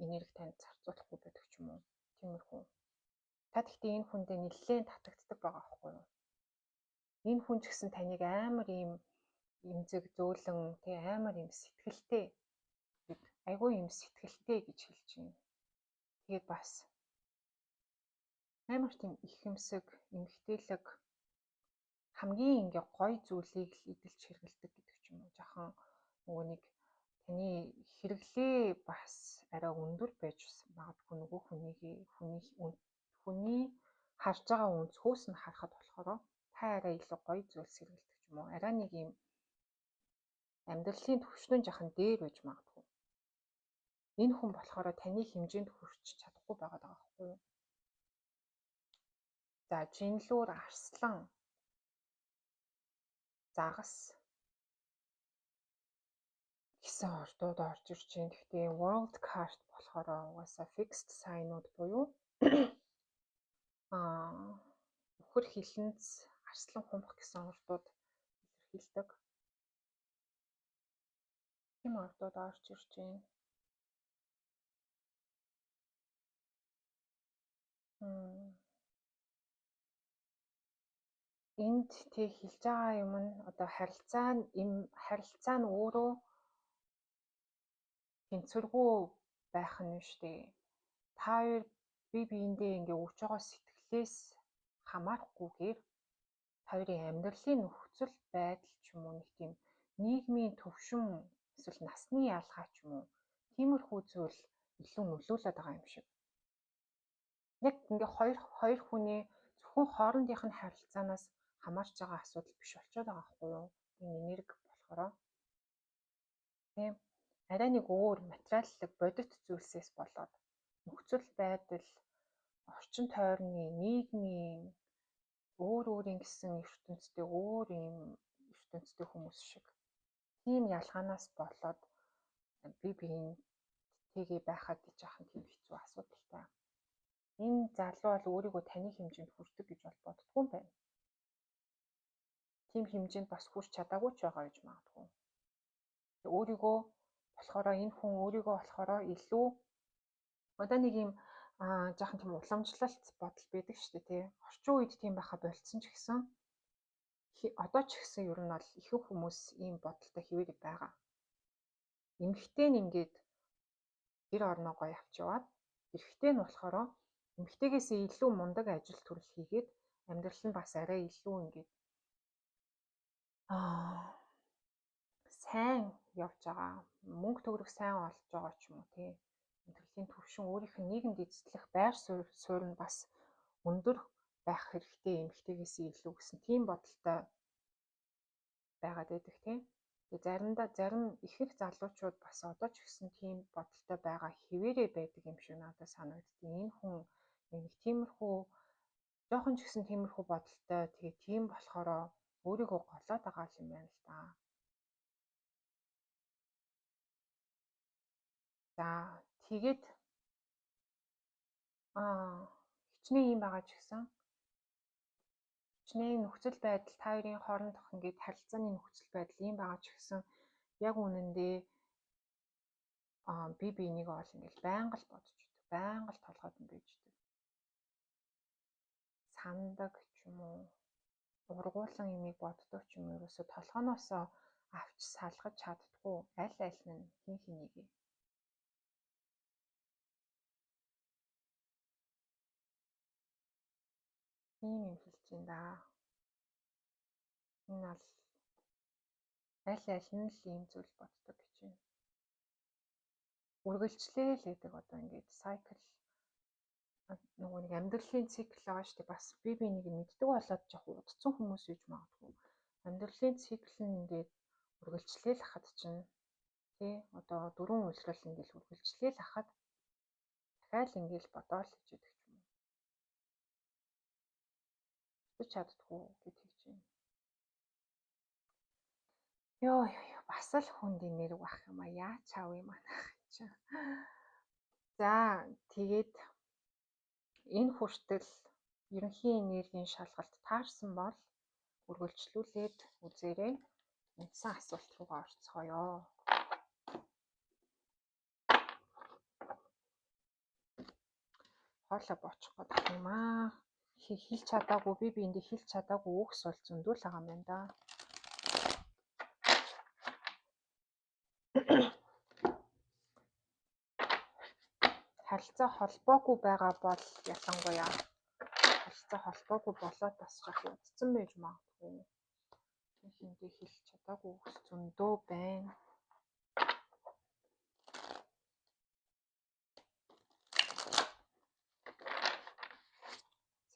энерги танд зарцуулахгүй байдаг ч юм уу. Тиймэрхүү. Та гэхдээ энэ хүндээ нэлээд татагддаг байгаа байхгүй юу? Энэ хүн ч гэсэн таныг амар юм эмзэг зөөлөн тий амар юм сэтгэлтэй айгүй юм сэтгэлтэй гэж хэлж байна. Тэгээд бас амар тийм ихэмсэг, эмгтээлэг хамгийн ингээ гоё зүйлийг л эдэлж хэрэгэлдэг гэдэг ч юм уу. Жохон нөгөө нэг таны хэрэглээ бас арай өндөр байж магадгүй нөгөө хүний харж байгаа өнцгөөс нь харахад болохоор та арай илүү гоё зүйлс хэрэгэлдэг ч юм уу. Арай нэг юм амьдралын түвшин жоохон дээр байж магадгүй. Энэ хүн болохоор таны хэмжээнд хүрч чадахгүй байгаа байхгүй юу? За жинлүүр арслан загас гэсэн ордууд орж ирж байна. Гэхдээ World Card болохоор угаасаа fixed sign-ууд буюу өхөр хилэнц арслан хумх гэсэн ордууд илэрхийлдэг. Тийм ордууд орж ирж байна. Энд тэг хэлж байгаа юм нь одоо харилцаа нь өөрөө тэнцвэргүй байх нь биш үү? Та хоёр бие биендээ ингээ өгч байгаа сэтгэлээс хамаарахгүйгээр хоёрын амьдралын нөхцөл байдал ч юм уу нэг тийм нийгмийн төвшин эсвэл насны ялгаа ч юм уу тиймэрхүү зүйл илүү нөлөөлөд байгаа юм шиг. Яг ингээ хоёр хүний зөвхөн хоорондынх нь харилцаанаас хамаарч байгаа асуудал биш болчиход байгаа байхгүй юу? Энэ энерги болохоор тийм арай нэг өөр материаллык бодит зүйлсээс болоод нөхцөл байдал, орчин тойрны, нийгмийн өөрийн гэсэн ертөнцтэй хүмүүс шиг тийм ялгаанаас болоод бие биентэйгээ байхад жаахан тийм хэцүү асуудалтай. Энэ залуу бол өөрийгөө таны хэмжээнд хүрдэг гэж бол боддгүй юм байна. Тийм хэмжээнд бас хүрч чадаагүй ч байгаа гэж магадгүй. Өөрийгөө болохоор энэ хүн өөрийгөө болохоор илүү одоо нэг юм Жаахан тийм уламжлалт бодол байдаг шүү дээ тий. Орчин үед тийм байха болцсон ч гэсэн одоо ч гэсэн ер нь бол ихэнх хүмүүс ийм бодолтой хэвээр байгаа. Эмэгтэй нь ингээд гэр орноо гоё авч яваад эрэгтэй нь болохоор эмэгтэйгээс илүү мундаг ажил төрөл хийгээд амьдрал нь бас арай илүү ингээд сайн явж байгаа. Мөнгө төгрөг сайн олж байгаа ч юм уу тий. Амьдралын түвшин өөрийнх нь нийгэмд эзэслэх байр суурь нь бас өндөр байх хэрэгтэй эмэгтэйгээс илүү гэсэн тийм бодолтой байгаад байдаг тийм. Тэгээ зарим ихэнх залуучууд бас одоо ч гэсэн тийм бодолтой байгаа хэвээрээ байдаг юм шиг надад санагддаг. Энэ хүн нэг тиймэрхүү жоохон ч гэсэн тиймэрхүү бодолтой тэгээ тийм болохоор өөрийгөө голоод байгаа юм байна л да. За тэгээд хичнээн юм байгаа ч гэсэн хичнээн нөхцөл байдал та хоёрын хоорондох ингээд харилцааны нөхцөл байдал ийм байгаа ч гэсэн яг үнэндээ би биенийг ол ингээл байнга л бодож идэг. Байнга л толгойд нь байж идэг. Сандаг ч юм уу ургуулсан юмыг боддог ч юм уу ерөөсө толгойноосоо авч салгаж чаддгүй аль нь хин хэнийг ийм юм хэлж байна да. Энэ бол аль нь л ийм зүйл боддог гэж байна. Үргэлжлэе л гэдэг одоо ингээд cycle нөгөө нэг амьдралын цикл байгаа шүү дээ. Бас би нэг мэддэг болоод жоох удцсан хүмүүс үйж магадгүй. Амьдралын цикл нь ингээд үргэлжлээл хахад чинь тий одоо 4 үйлрэл ингээд үргэлжлээл хахад дахиад ингээд бодоол гэж яддаг юм. Тэгж чаддгүй гэдэг чинь. Йоо бас л хүндийн нэрв ах юм а яа чав юм аа чинь. За тэгээд энэ хүртэл ерөнхий энергийн шалгалт таарсан бол үргэлжлүүлээд үзээрэй. Үндсэн асуулт руугаа орцгоё. Хоолой боочих гэдэг юм аа. Хэлж чадаагүй би эндээ хэлж чадаагүй үгс бол зөндөл байгаа юм байна да. Харилцаа холбоогүй байгаа бол ялангуяа харилцаа холбоогүй болоод бас жоох удцсан байж магадгүй. Эндээ хэлж чадаагүй үгс зөндөө байна.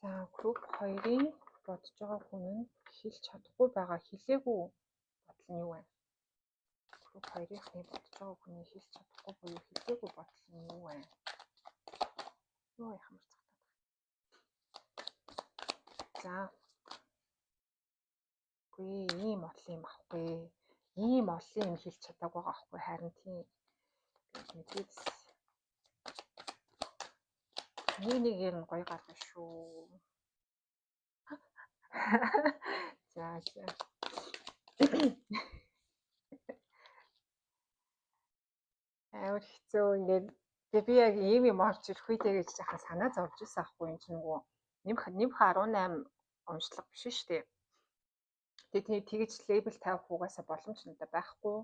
За групп 2-ын бодож байгаа хүн нь хэлж чадахгүй байгаа хэлээгүй бодол нь юу вэ? Групп 2-ийнхны бодож байгаа хүний хэлж чадахгүй буюу хэлээгүй бодол нь юу вэ? Юу ямар цагтаад. За. Үгүй ийм олон юм ахгүй. Ийм олон юм хэлж чадаагүй байгаа ахгүй харин тийм мэдээд нэгээр нь гоё гарна шүү. За. Амар хэцүү ингээд би яг ийм юм орж ирэх үедээ гэж яхаа санаа зовж ирсэн ахгүй юм чинь нөгөө нэмх 18 уншлага биш шүү дээ. Тэгээд тэгж лейбл тавих угаасаа боломж надад байхгүй.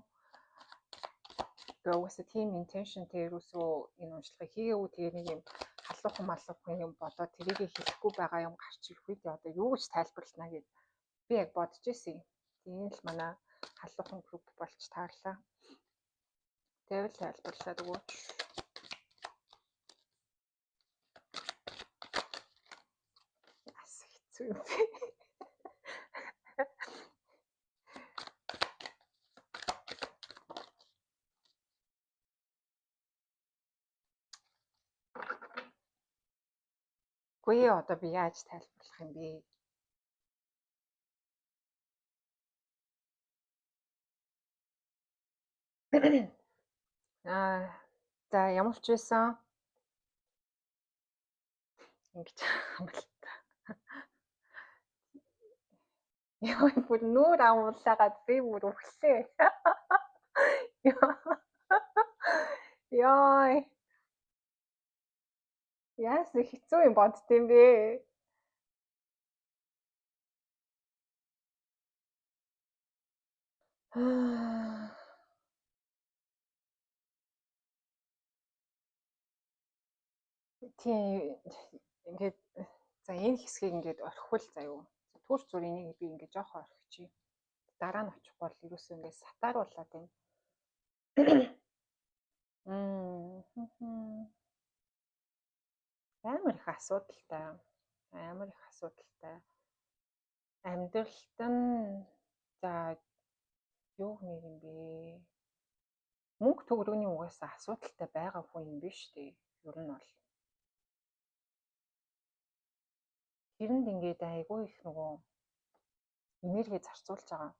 Угаасаа тийм intention тэрүүсөө энэ уншлагыг хийгээгүй тэгээ нэг юм халуухан юм бодоод тэрийг хэлэхгүй байгаа юм гарч ирэх үедээ одоо юу гэж тайлбарлана гэж би яг бодож ирсэн юм. Тийм л манай халуухан групп болж таарлаа. Тэвэл тайлбарлаад өгөөч. Яс хэцүү юм. Үгүй одоо би яаж тайлбарлах юм бэ? За ямар ч байсан ингэж юм л та. Яа бүр нүүр амуулаагаад би бүр өглөө. Яа. Яас нэг хэцүү юм бодд юм бэ? Тийм ингээд за энэ хэсгийг ингээд орхивол заяа. Түр зүр энийг би ингээд жоохон орхичих. Дараа нь очих бол ерөөсөө ингээд сатааруулаад байна. Амар их асуудалтай. Амар их асуудалтай. Амьдралт нь за юу нэг юм бэ? Мөнгө төгрөгийн угаасаа асуудалтай байгаа хүн юм биш үү? Ер нь бол тэрэнд ингээд айгүй их нөгөө энерги зарцуулж байгаа.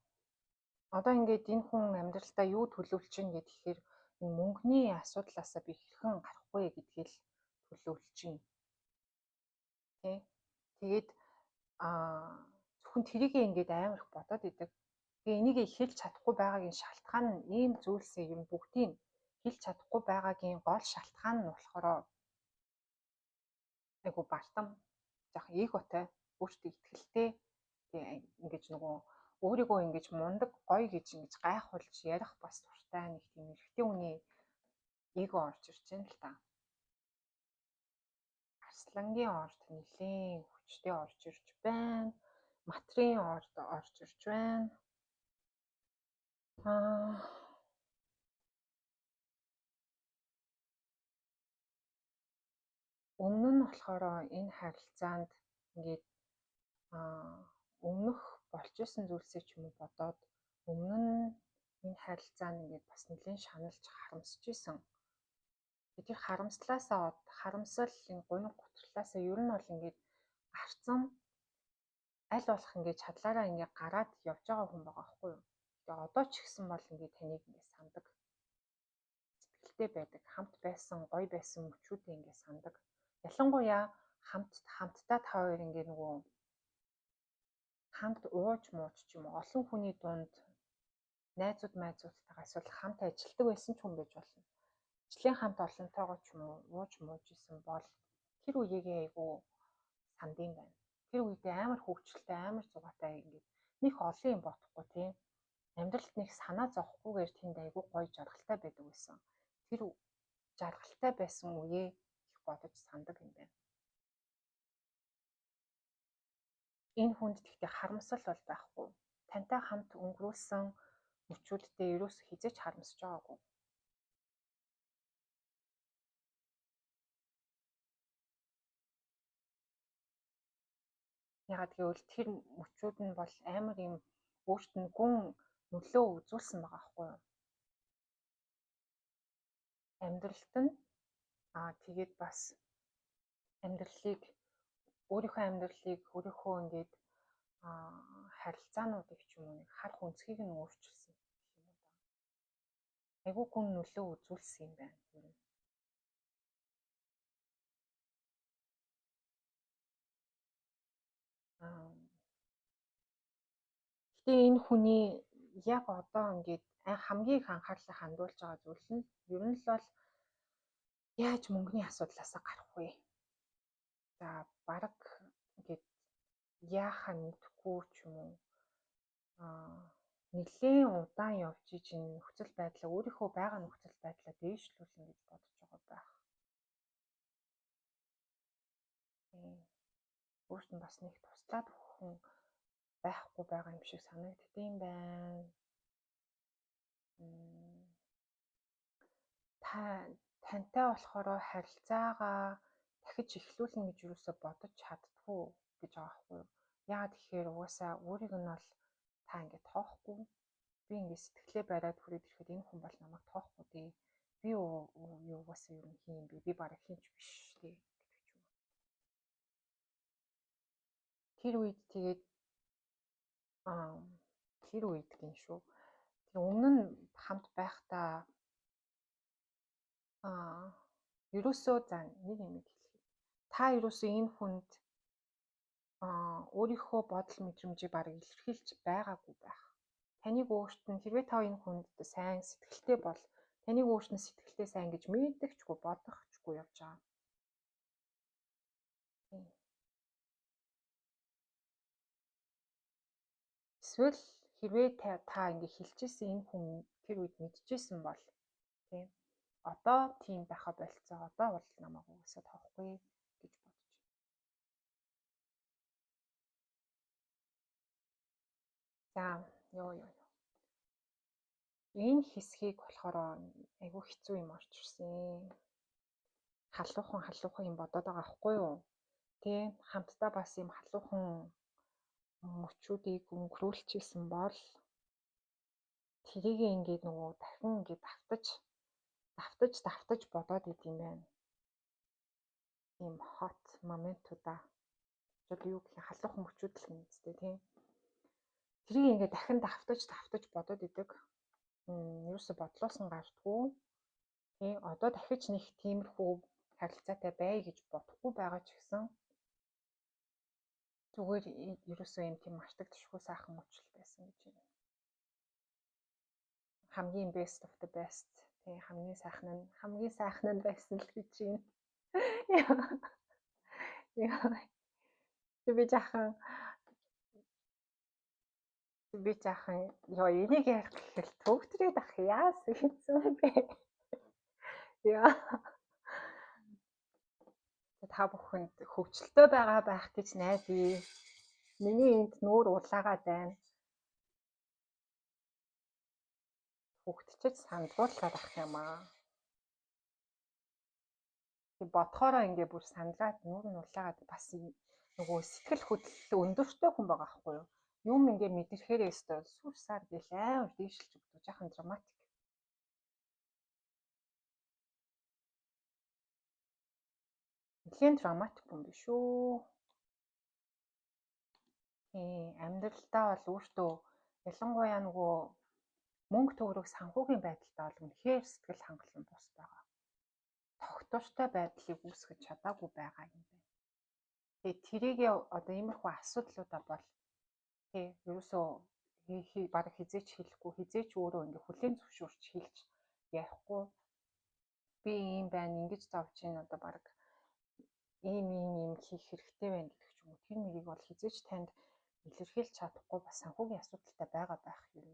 Одоо ингээд энэ хүн амьдралдаа юу төлөвлөж чинь гэхээр энэ мөнгөний асуудлаасаа би хэрхэн гарахгүй гэдгийг төлөвлөж чинь. Тэ. Тэгээд зөвхөн тэрийг ингээд амар их бодоод идэг. Тэгээ энийг хэлж чадахгүй байгаагийн шалтгаан нь ийм зүйлсээ юм бүгдийг хэлж чадахгүй байгаагийн гол шалтгаан нь болохоор айгу бартам жах эготой өөртөө ихтэй тэгээ ингэж нөгөө өөрийгөө ингэж мундаг гоё гэж ингэж гайхуулж ярих бас дуртай нэг тийм эрэгтэй хүний эго орж ирж байна л та. Арслангийн орд нэлийн хүчтэй орж ирж байна. Матрийн орд орж ирж байна. Өмнө нь болохоор энэ харилцаанд ингээд өмнөх болж исэн зүйлсээ ч юм уу бодоод өмнө нь энэ харилцаанд ингээд бас нэлээд шаналж харамсаж исэн. Тэр харамслаасаа харамсал энэ гуниг гутралаасаа ер нь бол ингээд гарцсан аль болох ингээд чадлаараа ингээд гараад явж байгаа хүн байгаа байхгүй юу. Тэгээ одоо ч гэсэн бол ингээд таныг ингээд сандаг. Сэтгэлтэй байдаг, хамт байсан, гоё байсан мөчүүдээ ингээд сандаг. Ялангуяа хамтдаа та хоёр ингээд нөгөө хамт ууж мууч ч юм уу олон хүний дунд найзууд майзуудтайгаа эсвэл хамт ажилладаг байсан ч хүн байж болно. Ажлын хамт олонтойгоо ч юм уу ууж мууж исэн бол тэр үеигээ айгу санд юм байна. Тэр үедээ амар хөвгчлөлтэй амар зугаатай ингээд нэг олон юм бодохгүй тийм. Амьдралд нэг санаа зовхгүйгээр тэнд айгу гоё жаргалтай байдаг байсан. Тэр жаргалтай байсан үеэ их бодож сандаг юм байна. Энэ хүнд тэгтээ харамсал бол байхгүй. Тантай хамт өнгөрүүлсэн мөчүүддээ ерөөс хизээч харамсаж байгаагүй. Ягаад гэвэл тэр мөчүүд нь бол амар юм өөрт нь гүн нөлөө үзүүлсэн байгаа байхгүй юу? Амьдралт нь тэгээд бас амьдралыг өөрийнхөө ингээд харилцаануудыг ч юм уу нэг харах өнцгийг нь өөрчилсөн юм уу да. Айгуу гүн нөлөө үзүүлсэн юм байна. Гэтэ энэ хүний яг одоо ингээд хамгийн их анхаарлыг хандуулж байгаа зүйл нь ер нь л бол яаж мөнгөний асуудлаасаа гарах вэ? За бараг ингээд яахаа мэдэхгүй ч юм уу нэлээд удаан явж ижин нөхцөл байдлаа өөрийнхөө байгаа нөхцөл байдлаа дээшлүүлнэ гэж бодож байгаа байх. Өөрт нь бас нэг туслаад өгөх байхгүй байгаа юм шиг санагддаг юм байна. Тантай болохоор харилцаагаа дахиж эхлүүлнэ гэж юусоо бодож чаддгүй гэж байгаа байхгүй юу? Яагаад тэгэхээр угаасаа өөрийг нь бол та ингээд тоохгүй. Би ингээд сэтгэлээ бариад хүрээд ирэхэд энэ хүн бол намайг тоохгүй дээ. Би угаасаа юу юм бэ? Би бараг хинч биш дээ гэдэг ч юм уу. Тэр үед тэгээд тэр үед гин шүү. Тэр өмнө нь хамт байхдаа ерөөсөө за нэг юм хэлье. Та ерөөсөө энэ хүнд өөрийнхөө бодол мэдрэмжийг бараг илэрхийлж байгаагүй байх. Таныг өөрт нь хэрвээ та энэ хүнд сайн сэтгэлтэй бол таныг өөрт нь сэтгэлтэй сайн гэж мэддэгчгүй бодохчгүй явж байгаа. Эсвэл хэрвээ та ингээ хэлчихсэн энэ хүн тэр үед мэдчихсэн бол тийм одоо тийм байха болцоо. Одоо бол намайг угаасаа тоохгүй гэж бодож. За ёо. Энэ хэсгийг болохоор айгүй хэцүү юм орч ирсэн. Халуухан юм бодоод байгаа байхгүй юу? Тэ хамтдаа бас юм халуухан мөчүүдийг өнгөрүүлчихсэн бол тэрийг ингээд нөгөө дахин ингээд давтаж бодоод идэм байна. Тийм hot моментуудаа. Одоо юу гэх юм халуухан мөчүүд л юм үстэй тийм. Тэрийг ингээд дахин давтаж бодоод идэг. Ерөөсө бодлоосон гардггүй. Тийм одоо дахиж нэг тиймэрхүү харилцаатай бай гэж бодохгүй байгаа ч гэсэн зүгээр ерөөсөө юм тийм мартагдчихгүй сайхан мөчл байсан гэж байна. Хамгийн best of the best тий хамгийн сайхан нь байсан л гэж байна. Би жаахан ёо энийг ярих гэхэл төгтрээд ах яасан хэцүү бэ. Яа. Та бүхэнд хөвчлөлтөө байгаа байх гэж найдаа. Миний энд нүүр улаагаад байна. Хөвгтчиж сандгуулаад ах юм аа. Бодхороо ингээ бүр сандраад нүүр нь улаагаад бас нөгөө сэтгэл хөдлөл өндөртэй хүн байгаа байхгүй юу? Юм ингээ мэдрэхээр өстой сүрсаар гээл амар дийшилж өгдөг жаахан драматик. Нэлийн драматик юм биш үү? Амьдралдаа бол өөртөө ялангуяа нөгөө мөнгө төгрөг санхүүгийн байдалтай бол үнэхээр сэтгэл хангалуун бус байгаа. Тогтвортой байдлыг үүсгэж чадаагүй байгаа юм байна. Тэгээ тэрийг одоо иймэрхүү асуудлуудаа бол ерөөсөө бараг хизээч хэлэхгүй хизээч өөрөө ингээ хүлээн зөвшөөрч хэлж ярихгүй би ийм байна ингэж зовж ийн одоо бараг ийм хийх хэрэгтэй байна гэдэг ч юм уу. Тэр мэрийг бол хизээч танд илэрхийлж чадахгүй бас санхүүгийн асуудалтай байгаа байх юм.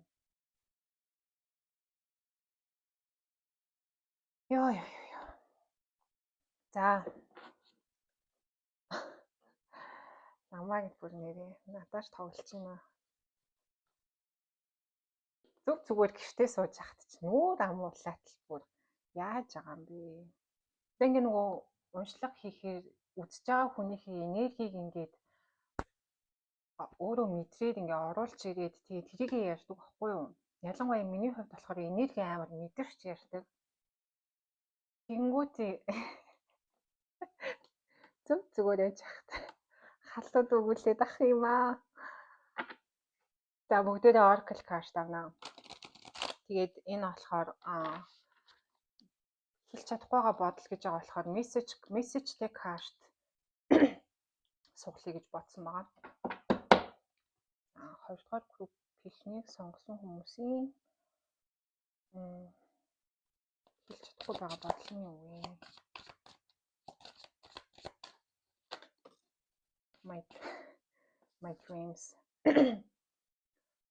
Ёо. За. Намайг бүр нэрээ надаас тоглож байна. Зүгээр гэртээ сууж хахад ч нүүр амуулаад л бүр яаж байгаа юм бэ? Тэг ингээ нөгөө уншлага хийхээр үзэж байгаа хүнийхээ энергийг ингээд өөрөө мэдрээд ингээ оруулж ирээд тэрийг ярьдаг байхгүй юу? Ялангуяа миний хувьд болохоор энерги амар мэдэрч ярьдаг. Тэнгүүтээ зүгээр яаж хахад халууд өгүүлээд ах юм аа. За бүгдээрээ Oracle card авнаа. Тэгээд энэ болохоор хэлж чадахгүй байгаа бодол гэж байгаа болохоор мессежтэй карт суглая гэж бодсон байгаа. Хоёрдугаар групп хэлнийг сонгосон хүмүүсийн хэлж чадахгүй байгаа бодол нь юу вэ? My dreams.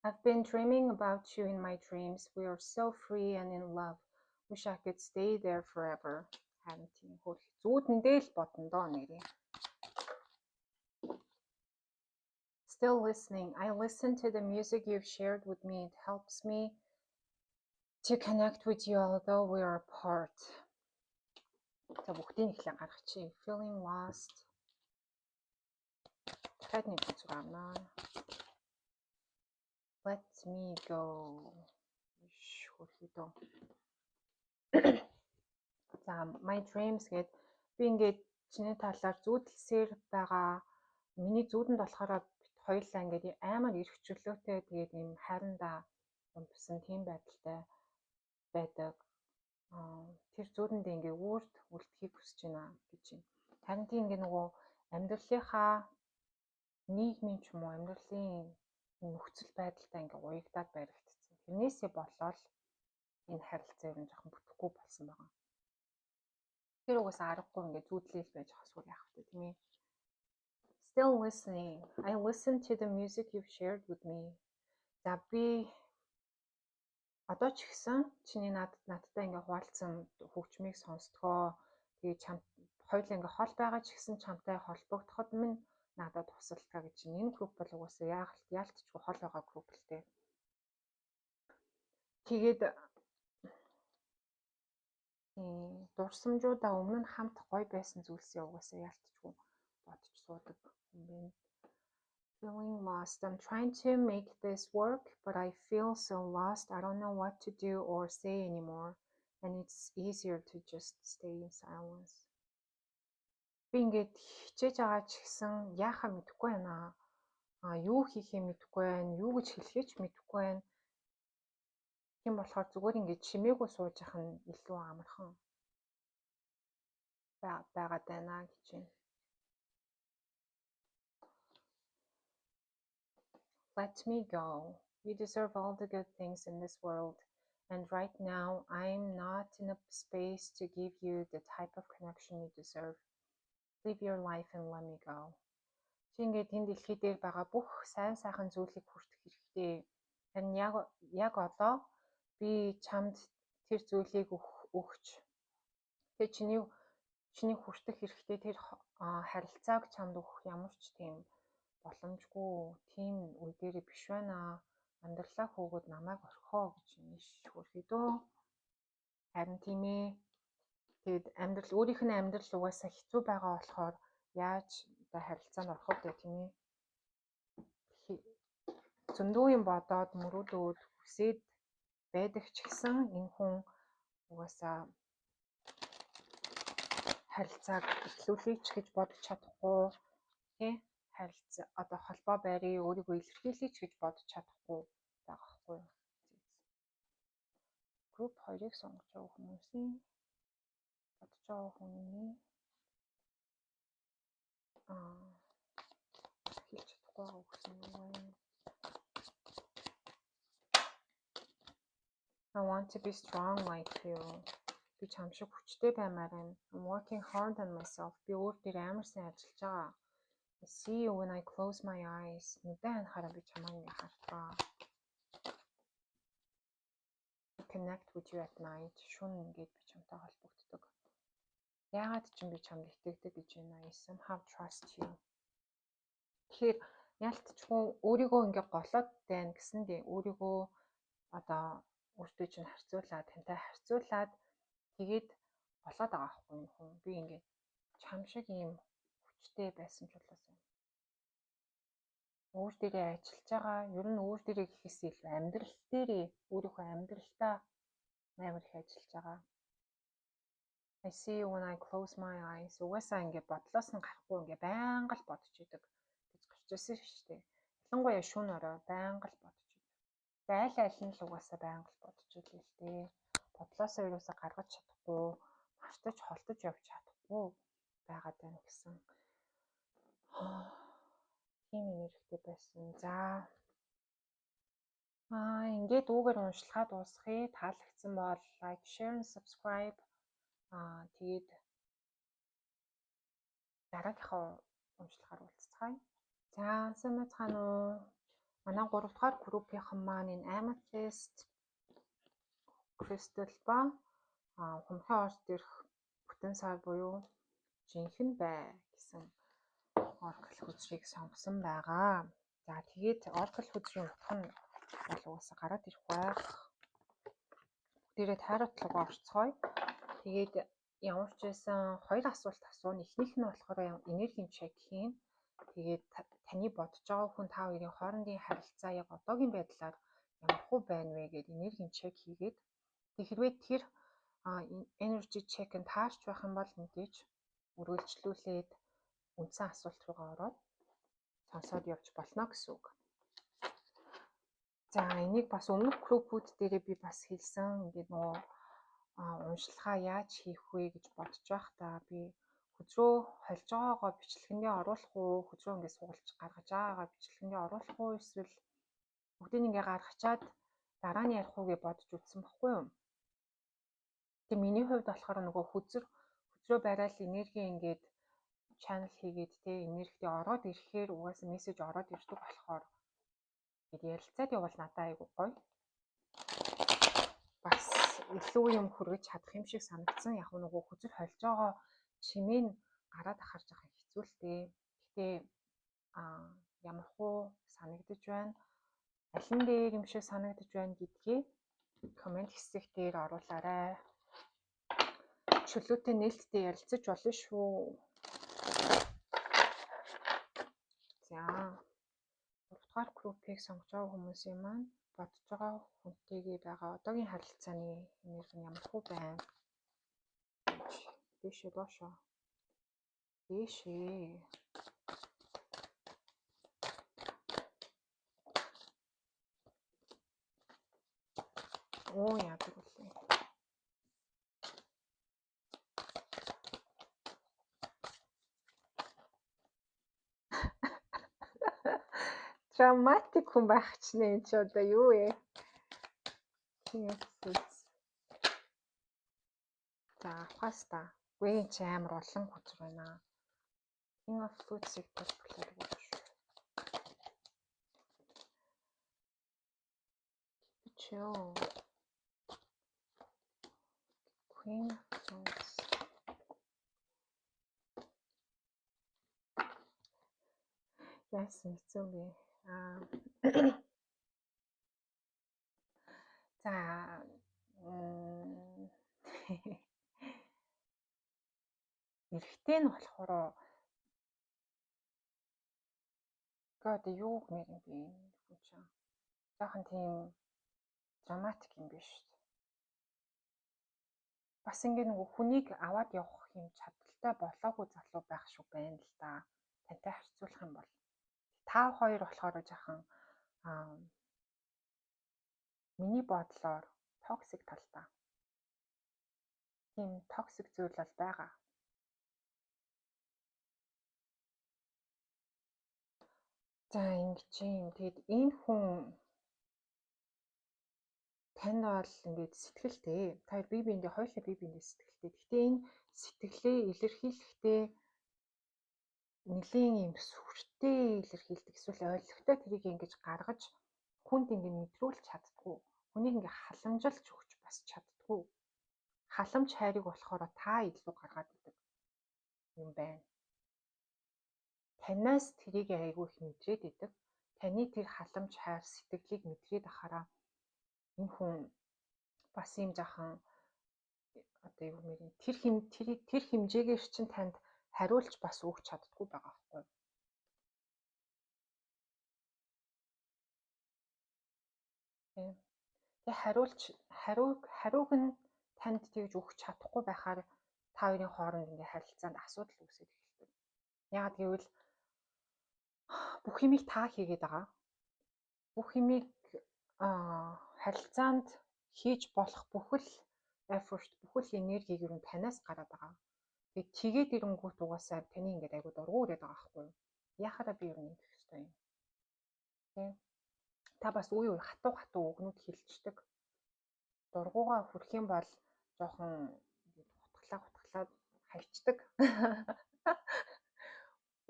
I've been dreaming about you in my dreams. We are so free and in love. Wish I could stay there forever. Харин тийм хөл зүүдэндээ л бодно доо нэрээ. Still listening. I listen to the music you've shared with me. It helps me to connect with you although we are apart. За бүгдийг ихлэ гаргачих. Feeling lost. Дахиад нэг зүйл амнаа. Let me go. Хөрхидөө. За my dreams гэд би ингээд чиний талаар зүүдэлсээр байгаа. Миний зүүдэнд болохоор хоёулаа ингээд амар эрх чөлөөтэй тэгээд юм хайрандаа өмсөн тийм байдалтай байдаг. Тэр зүүдэндээ ингээд үлдэхийг хүсэж байна гэж юм. Харин тийм ингээд нөгөө амьдралынхаа нийгмийн ч юм уу амьдралын нөхцөл байдалтай ингээд уягдаад баригдсан. Тэрнээсээ болоод энэ харилцаа ер нь жоохон бүтэхгүй болсон байгаа. Тэр угаасаа аргагүй ингээд зүүдлээл байж хасвар яах вэ тийм ээ. Still listening. I listen to the music you've shared with me. За би одоо ч гэсэн чиний надтай ингээ хуваалцсан хөгжмийг сонсдгоо. Тэгээ чам хоёулаа ингээ хол байгаа ч гэсэн чамтай холбогдоход минь надад тусалдгаа гэж байна. Энэ групп бол угаасаа яалтчгүй хол байгаа групп л дээ. Тэгээд дурсамжуудаа өмнө нь хамт гоё байсан зүйлсээ угаасаа яалтчгүй бодож суудаг юм байна. Feeling lost. I'm trying to make this work, but I feel so lost. I don't know what to do or say anymore. And it's easier to just stay in silence. Би ингээд хичээж байгаа ч гэсэн яахаа мэдэхгүй байна. Юу хийхээ мэдэхгүй байна. Юу гэж хэлэхээ ч мэдэхгүй байна. Тийм болохоор зүгээр ингээд чимээгүй сууж явах нь илүү амархан байгаад байна гэж байна. Let me go. You deserve all the good things in this world. And right now, I'm not in a space to give you the type of connection you deserve. Live your life and let me go. Чи ингээд энэ дэлхий дээр байгаа бүх сайн сайхан зүйлийг хүртэх хэрэгтэй. Харин яг одоо би чамд тэр зүйлийг өгч. Тэгээ чиний хүртэх хэрэгтэй тэр харилцааг чамд өгөх ямар ч тийм боломжгүй тийм үе дээр биш байна. Амьдралаа хөөгөөд намайг орхио гэж нэш хүрхийдөө. Харин тийм ээ. Тэгээд өөрийнх нь амьдрал угаасаа хэцүү байгаа болохоор яаж одоо харилцаанд ороход вэ тийм ээ. Зөндөө юм бодоод мөрөөдөөд хүсээд байдаг ч гэсэн энэ хүн угаасаа харилцааг эхлүүлээч гэж бодож чадахгүй тий харилцаа одоо холбоо байрыг өөрийгөө илэрхийлээч гэж бодож чадахгүй байгаа байхгүй юу. Групп 2-ыг сонгож байгаа хүмүүсийн бодож байгаа хүний хэлж чадахгүй байгаа гэсэн юм байна. I want to be strong like you. Би чам шиг хүчтэй баймаар байна. I'm working hard on myself. Би өөр дээр амар сайн ажиллаж байгаа. I see you when I close my eyes. Нүдэн анхаараа би чамаа ингээ хартаа. Connect with you at night. Шүн ингээд би чамтай холбогддог. Яагаад ч юм би чамд итгэдэг гэж байна. I somehow trust you. Тэгэхээр ялтчгүй өөрийгөө ингээ голоод байна гэсэндээ өөрийгөө одоо өөртөө чинь харьцуулаад тантай харьцуулаад тэгээд болоод байгаа байхгүй юм хүн. Би ингээд чам шиг ийм хүчтэй байсан ч болоосаа. Өөр дээрээ ажиллаж байгаа. Ер нь өөр дээрээ гэхээс илүү амьдрал дээрээ өөрийнхөө амьдралтаа амар их ажиллаж байгаа. I see you when I close my eyes. Угаасаа ингээд бодлоос нь гарахгүй ингээд байнга л бодож идэг гэж гарчсан шүү дээ. Ялангуяа шүүн орой байнга л бодож идэг. Айл нь л угаасаа байнга л бодож идэг л дээ. Бодлоосоо юусаа гаргаж чадахгүй, мартаж холдож явж чадахгүй байгаад байна гэсэн. Тийм энергитэй байсан. За. Ингээд үгээр уншилгаа дуусгая. Таалагдсан бол like, share and subscribe. Тэгээд дараагийнхаа уншилгаар уулзцгаая. За, сайн байцгаана уу? Манай 3 дугаар группийнхан маань энэ Amethyst Crystal ба хумхын орц дээрх бүтэн сар буюу жинхэнэ бай гэсэн Oracle хүчрийг сонгосон байгаа. За тэгээд Oracle хүчрийн утга нь бол угаасаа гараад ирэх байх. Бүгдээрээ тайруултлага орцгоё. Тэгээд ямар ч байсан 2 асуулт асууна. Эхнийх нь болохоор энергийн чек хийн. Тэгээд таны бодож байгаа хүн та хоёрын хоорондын харилцаа яг одоогийн байдлаар ямар хөө байна вэ гэдээ энергийн чек хийгээд хэрвээ тэр energy check нь таарч байх юм бол мэдээж үргэлжлүүлээд үндсэн асуулт руугаа ороод сонсоод явж болно гэсэн үг. За энийг бас өмнөх группүүд дээрээ би бас хэлсэн. Ингээд нөгөө уншилгаа яаж хийх вэ гэж бодож байхдаа би хөзрөө холж байгаагаа бичлэгэндээ оруулах уу, хөзрөө ингээд суулж гаргаж байгаагаа бичлэгэндээ оруулах уу, эсвэл бүгдийг ингээд гаргачаад дараа нь ярих уу гэж бодож үзсэн баггүй юу? Тэгээ миний хувьд болохоор нөгөө хөзрөө барайл энерги ингээд channel хийгээд тэ энергидээ ороод ирэхээр угаасаа мессеж ороод ирдэг болохоор Тэгээд ярилцаад явбал надад айгүй гоё. Бас илүү юм хүргэж чадах юм шиг санагдсан. Яг нөгөө хүзэл холж байгаа чимээ гараад ахарж байгаа хэцүү л дээ. Гэхдээ ямар хуу санагдаж байна? Аль нь дээр юм шиг санагдаж байна гэдгийг комент хэсэг дээр оруулаарай. Чөлөөтэй нээлттэй ярилцаж болно шүү. За 3 дугаар группийг сонгож байгаа хүмүүсийн маань бодож байгаа хүнтэйгээ байгаа одоогийн харилцааны энерги нь ямар хөө байна? Дэшээ доошоо. Дэшээ. Оо яадаг үлээ. Драматик хүн байх ч нэ энэ ч одоо юу вэ? За ухааста. Гүй энэ ч амар олон хүч байна. King of Fruits-ийг тулбарлаад өгөөч. Чөө. Queen of Fruits. Яасан хэцүү бэ? За эрэгтэй нь болохоор одоо юу гэмээр юм бэ? Хүн чинь жоохон тийм драматик юм биш үү? Бас ингээ нөгөө хүнийг аваад явах юм чадaltaй болоогүй залуу байх шүү байна л да. Тантай харьцуулах юм бол та хоёр болохоор жоохон миний бодлоор токсик талтай. Тийм токсик зүйл бол байгаа. За ингэж юм. Тэгэд энэ хүн танд бол ингээд сэтгэлтэй. Та хоёр бие биендээ хоёулаа бие биендээ сэтгэлтэй. Гэхдээ энэ сэтгэлээ илэрхийлэхдээ нэлийн юм сүртэй илэрхийлдэг. Эсвэл ойлгохтой тэрийг ингэж гаргаж хүнд ингэ мэдрүүлж чаддгүй. Хүнийг ингэ халамжилж өгч бас чаддгүй. Халамж хайрыг болохоор та илүү гаргаад идэг юм байна. Танаас тэрийг айгүй их мэдрээд идэг. Таны тэр халамж хайр сэтгэлийг мэдрээд ахаараа энэ хүн бас юм жахан одоо юу гэмээр тэр хэмжээгээр чинь танд хариулж бас өгч чаддгүй байгаа байхгүй юу? Тэгээ хариуг нь танд тэгж өгч чадахгүй байхаар та хоёрын хооронд ингээ харилцаанд асуудал үүсэж эхэлдэг. Яагаад гэвэл бүх юмыг та хийгээд байгаа. Бүх юмыг харилцаанд хийж болох бүхэл effort, бүхэл энергийг юу танаас гараад байгаа. Тэгээд ирэнгүүт угаасаа таны ингээд айгуу дургу өрөөд байгаа байхгүй юу? Яхаараа би юу нэг хэвчтэй юм. Тэ? Та бас үе хатуу өгнүүд хилчдэг. Дургуугаа хүрх юм бол жоохон хутглаад хайчдаг.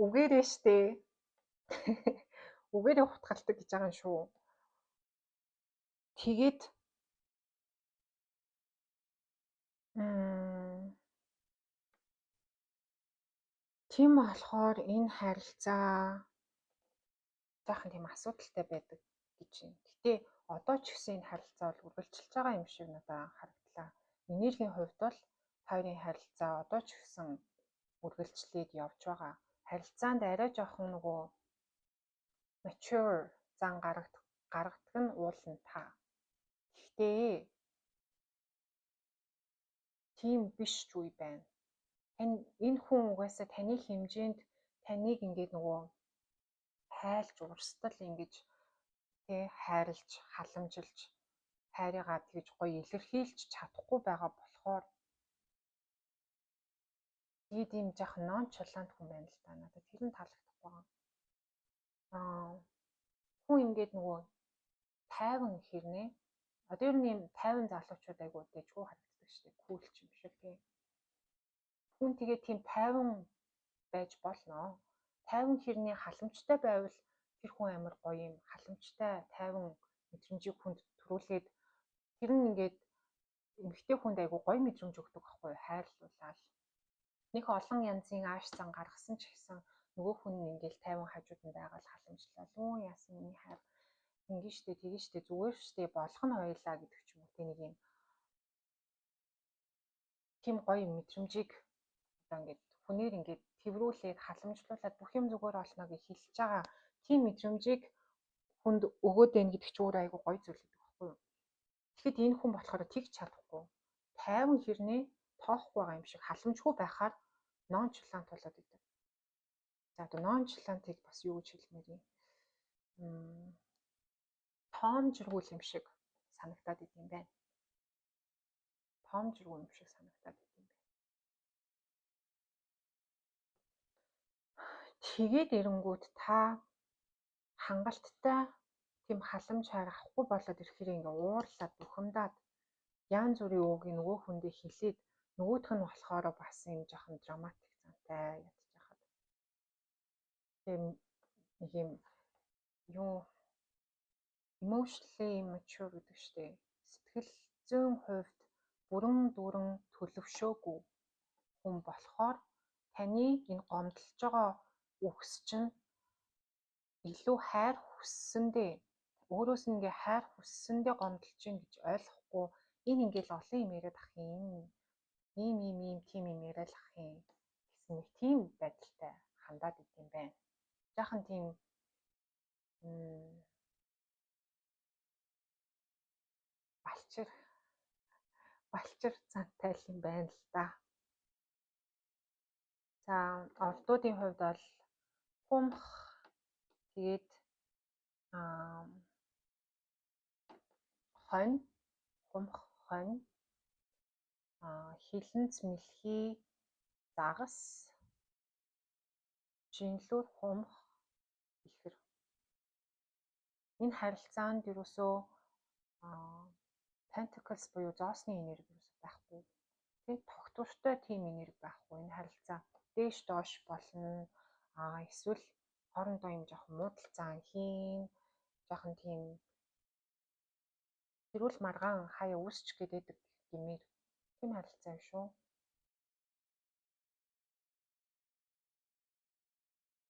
Үгээрээ штэ. Үгээрээ хутгалдаг гэж байгаа юм шүү. Тэгээд тийм болохоор энэ харилцаа жоохон тийм асуудалтай байдаг гэж байна. Гэтэ одоо ч гэсэн энэ харилцаа бол үргэлжилж байгаа юм шиг надад харагдлаа. Энергийн хувьд бол хоёрын харилцаа одоо ч гэсэн үргэлжлээд явж байгаа. Харилцаанд арай жоохон нөгөө mature зан гаргадаг нь уулна та. Гэхдээ тийм биш ч үе байна. Энэ хүн угаасаа таны хэмжээнд таныг ингээд нөгөө хайлж урсдал ингэж тий хайрлж халамжилж хайрыгаа тэгж гоё илэрхийлж чадахгүй байгаа болохоор ийм жоохон нончалант хүн байна л да. Надад тэр нь таалагдахгүй байгаа. Хүн ингээд нөгөө тайван хэрнээ одоо ер нь юм тайван залуучууд айгуу дэжгүй харагддаг шүү дээ. Кул ч юм шиг тий. Хүн тэгээ тийм тайван байж болно. Тайван хэрний халамжтай байвал тэр хүн амар гоё юм халамжтай, тайван мэдрэмжийг хүнд төрүүлээд тэр нь ингээд эмэгтэй хүнд айгу гоё мэдрэмж өгдөг байхгүй юу? Хайрлуулаад нэг олон янзын ааш зан гаргасан ч гэсэн нөгөө хүн нь ингээл тайван хажууд нь байгаа л халамжлал. Оо яасан миний хайр ингэ штэ тэгээ штэ зүгээр штэ болох нь хоёлаа гэдэг ч юм уу. Тэ нэг юм тийм гоё мэдрэмжийг одоо ингээд хүнээр ингээд тэрвүүлээд халамжлуулаад бүх юм зүгээр болно гэж хэлж байгаа тийм мэдрэмжийг хүнд өгөөд байна гэдэг ч өөр айгу гоё зүйл гэдэг байхгүй юу? Тэгэхэд энэ хүн болохоор тэгж чадахгүй. Тайван хэрнээ тоохгүй байгаа юм шиг халамжгүй байхаар нончлант болоод идэв. За одоо нончлантыг бас юу гэж хэлмээр юм? Тоомжргүй юм шиг санагдаад идэв юм байна. Тоомжргүй юм шиг санагдаад идэв юм байна. Тэгээд эрэнгүүд та хангалттай тийм халамж харахгүй болоод ирэхээр ингээ уурлаад бухимдаад янз бүрийн үг нөгөө хүндээ хэлээд нөгөөх нь болохоор бас юм жоохон драматик зантай ядчихад. Тийм нэг юм юу emotionally immature гэдэг штеп. Сэтгэл зүйн хувьд бүрэн дүүрэн төлөвшөөгүй хүн болохоор таны энэ гомдлож байгаа үгс чинь илүү хайр хүссэндээ өөрөөс нь ингээ хайр хүссэндээ гомдлож гин гэж ойлгохгүй энэ ингээл олон юм яриад ах юм. Ийм тийм юм яриад ах юм гэсэн нэг тийм байдалтай хандаад идэв юм байна. Жаахан тийм балчир зантай юм байна л да. За ордуудын хувьд бол хумх тэгээд хонь хумх хонь хилэнц мэлхий загас жинлүүр хумх ихэр энэ харилцаанд юусоо pentacles буюу зоосны энерги юусоо байхгүй. Тэгээд тогтвортой тийм энерги байхгүй. Энэ харилцаа дээш доош болно. Эсвэл хоорондоо юм жоохон муудалцаан хийн жоохон тийм тэрүүл маргаан хаяа үсч гэдэг гэмээр тийм харилцаа юм шүү.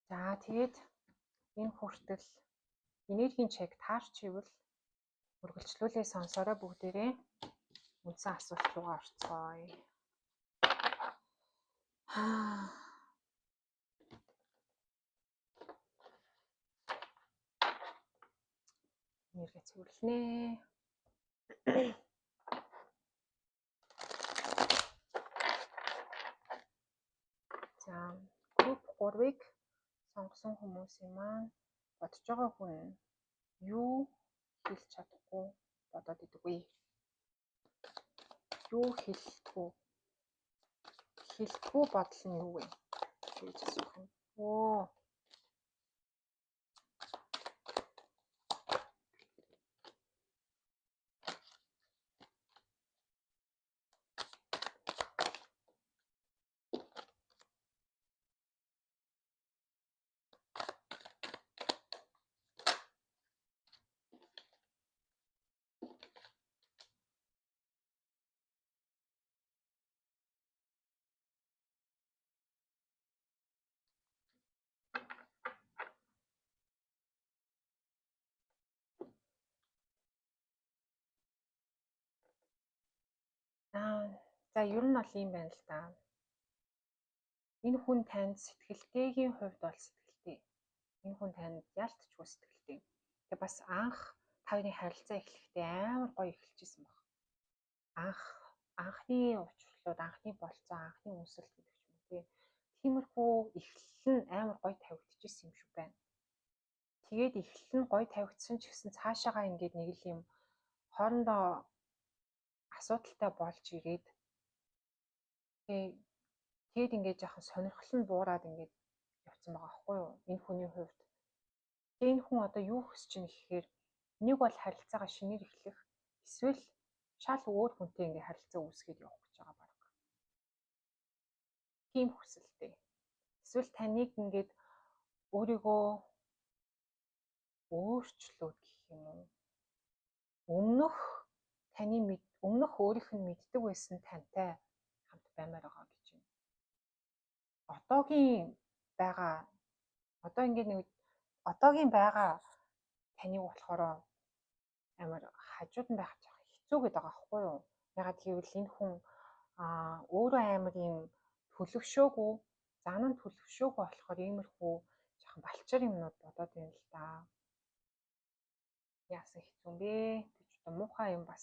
За тэгээд энэ хүртэл энергийн чек таарч ивэл үргэлжлүүлээ сонсороо бүгдээрээ үндсэн асуулт руугаа орцгоё. Энерги цэвэрлэнэ. За групп 3-ыг сонгосон хүмүүсийн маань бодож байгаа хүн юу хэлж чадахгүй бодоод идэггүй. Юу хэлэхгүй бодол нь юу вэ гэж асуух юм. За ер нь бол юм байна л да. Энэ хүн танд сэтгэлгээгийн хувьд бол сэтгэлтэй. Энэ хүн танд ялтчгүй сэтгэлтэй. Тэгээ бас анх тавны харилцаа эхлэхдээ амар гоё эхэлчихсэн баг. Анхны уучлалууд, анхны болцоо, анхны үнсэлт гэдэг ч юм уу тий. Тиймэрхүү эхлэл нь амар гоё тавигдчихсэн юм шиг байна. Тэгээд эхлэл нь гоё тавигдсан ч гэсэн цаашаагаа ингээд нэг л юм хоорондоо асуудалтай болж ирээд тэгээд ингээд жоохон сонирхол нь буураад ингээд явцсан байгаа байхгүй юу? Энэ хүний хувьд. Тэгээд энэ хүн одоо юу хүсэж байна гэхээр нэг бол харилцаагаа шинээр эхлэх, эсвэл шал өөр хүнтэй ингээд харилцаа үүсгээд явах гэж байгаа баг. Тийм хүсэлтэй. Эсвэл таныг ингээд өөрийгөө өөрчлөөд гэх юм уу. Өмнөх өөрийнх нь мэддэг байсан тантай хамт баймаар байгаа гэж байна. Одоогийн байгаа таныг болохоор амар хажууд нь байх хэцүү гэдэг байгаа байхгүй юу? Ягаад гэвэл энэ хүн өөрөө амар юм төлөвшөөгүй, зан нь төлөвшөөгүй болохоор иймэрхүү жоохон балчир юмнууд бодоод байна л да. Яасан хэцүү юм бэ? Гэж одоо муухай юм бас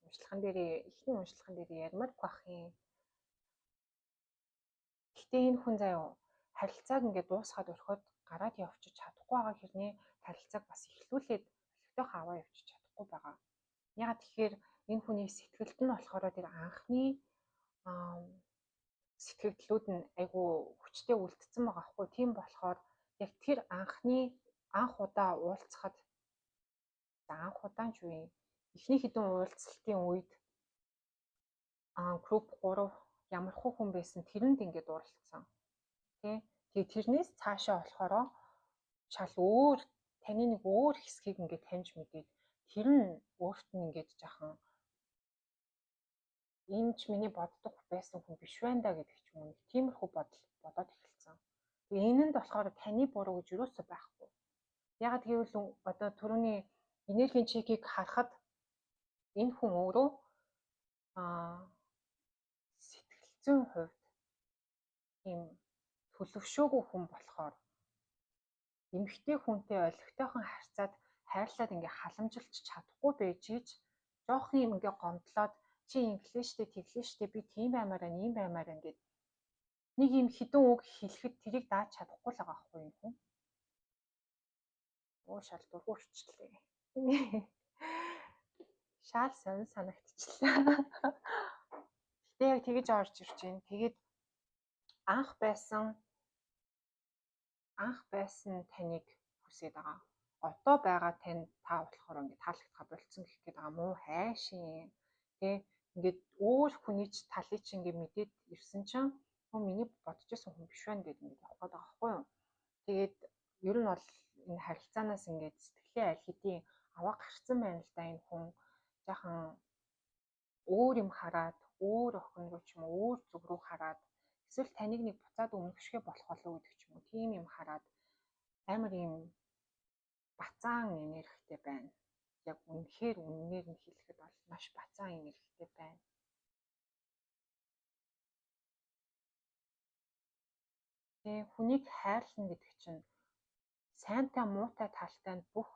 эхний уншлаган дээр ярмаар байх юм. Гэхдээ энэ хүн заяа харилцааг ингээд дуусгаад орхиод гараад явчих чадахгүй байгаа хэрнээ харилцааг бас эхлүүлээд олигтойхоо аваа явчих чадахгүй байгаа. Ягаад тэгэхээр энэ хүний сэтгэлд нь болохоор тэр анхны сэтгэлдлүүд нь айгүй хүчтэй үлдсэн байгаа хгүй. Тийм болохоор яг тэр анх удаа уулзахад анх удаан ч үе эхний хэдэн уулзалтын үед групп 3 ямархуу хүн байсан тэрэнд ингээд уралцсан. Тэгээ тэрнээс цаашаа болохоор шал өөр таны нэг өөр хэсгийг ингээд таньж мэдээд тэр нь өөрт нь ингээд жахан энэ ч миний боддог байсан хүн биш байна да гэдэг ч юм уу. Тиймэрхүү бодоод эхэлсэн. Тэгээ энэнд болохоор таны буруу гэж юусоо байхгүй. Ягаад гэвэл одоо түрүүний энергийн чекийг харахад энэ хүн өөрөө сэтгэл зүйн хувьд ийм төлөвшөөгүй хүн болохоор эмэгтэй хүнтэй олигтойхон харьцаад хайрлаад ингээ халамжилж чадахгүй байж ийж жоохон юм ингээ гомдлоод чи инглиш штэ тэглиш штэ би тийм баймаараа ийм баймаараа ингээд нэг юм хідэн үг хэлэхэд тэрийг дааж чадахгүй л байгаа байхгүй юм хүн. Шал дургуурчлээ. Шал сонь санагдчихлаа. Гэтэ яг тэгэж орж ирж байна. Тэгээд анх байсан таныг хүсээд байгаа. Одоо байгаа тань та болохоор ингээд таалагдхаа болцсон гэх гээд байгаа мó хайшин. Тэ ингээд өөр хүний талыг чи ингээд мэдээд ирсэн чинь миний бодож байсан хүн биш байна гэдэг ингээд явах гээд байгаа байхгүй юу. Тэгээд ер нь бол энэ харилцаанаас ингээд сэтгэлээ аль хэдийн аваа гарцсан байна л да энэ хүн. Жахан өөр юм хараад, өөр охин руу ч юм уу, өөр зүг рүү хараад эсвэл таныг нэг буцаад өмнөшгөө болох болов гэдэг ч юм уу. Тийм юм хараад амар юм бацаан энергитэй байна. Яг үнэхээр үнээр нь хэлэхэд бол маш бацаан энергитэй байна. Тэгээ хүнийг хайрлна гэдэг чинь сайнтай муутай талтай нь бүх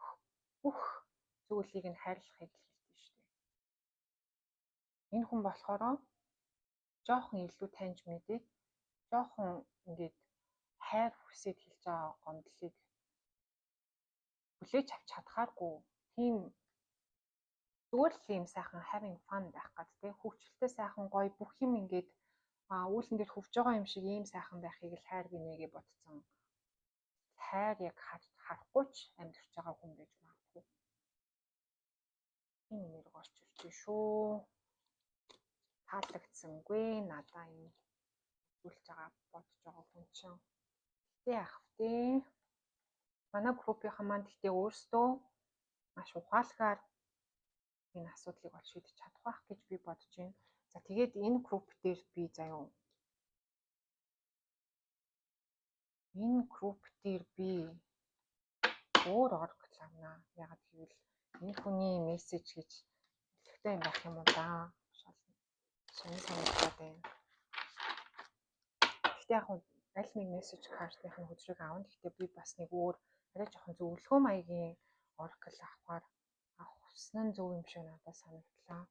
зүйлийг нь хайрлахыг хэлдэг шүү дээ. Энэ хүн болохоор жоохон илүү таньж мэдээд жоохон ингээд хайр хүсээд хэлж байгаа гомдлыг хүлээж авч чадхааргүй тийм зүгээр л юм сайхан having fun байх гад те хөвчлөлтэй сайхан гоё бүх юм ингээд үүлэн дээр хөвж байгаа юм шиг ийм сайхан байхыг л хайр гинэгээ ботцсон. Хайр яг харахгүй ч амьдарч байгаа хүн байж магадгүй. Энэ нэр горч ирж шүү. Таалагдсангүй надаа юм үлж байгаа бодож байгаа хүн чинь. Тэ ах вэ? Манай группийн маань гэхдээ өөрсдөө маш ухаалгаар энэ асуудлыг бол шийдэж чадах байх гэж би бодож байна. За тэгээд энэ групп дээр би заяа энэ групп дээр би өөр оракл авнаа. Ягаад гэвэл энэ хүний мессеж гэж хэлэхтэй юм байх юм уу да. Сонь санагдаад байна. Гэхдээ яг аль нэг мессеж картын хөдрийг аавна. Гэхдээ би бас нэг өөр арай жоохон зөвлөгөө маягийн оракл авах хүснэ нь зөв юм шиг надад санагдлаа.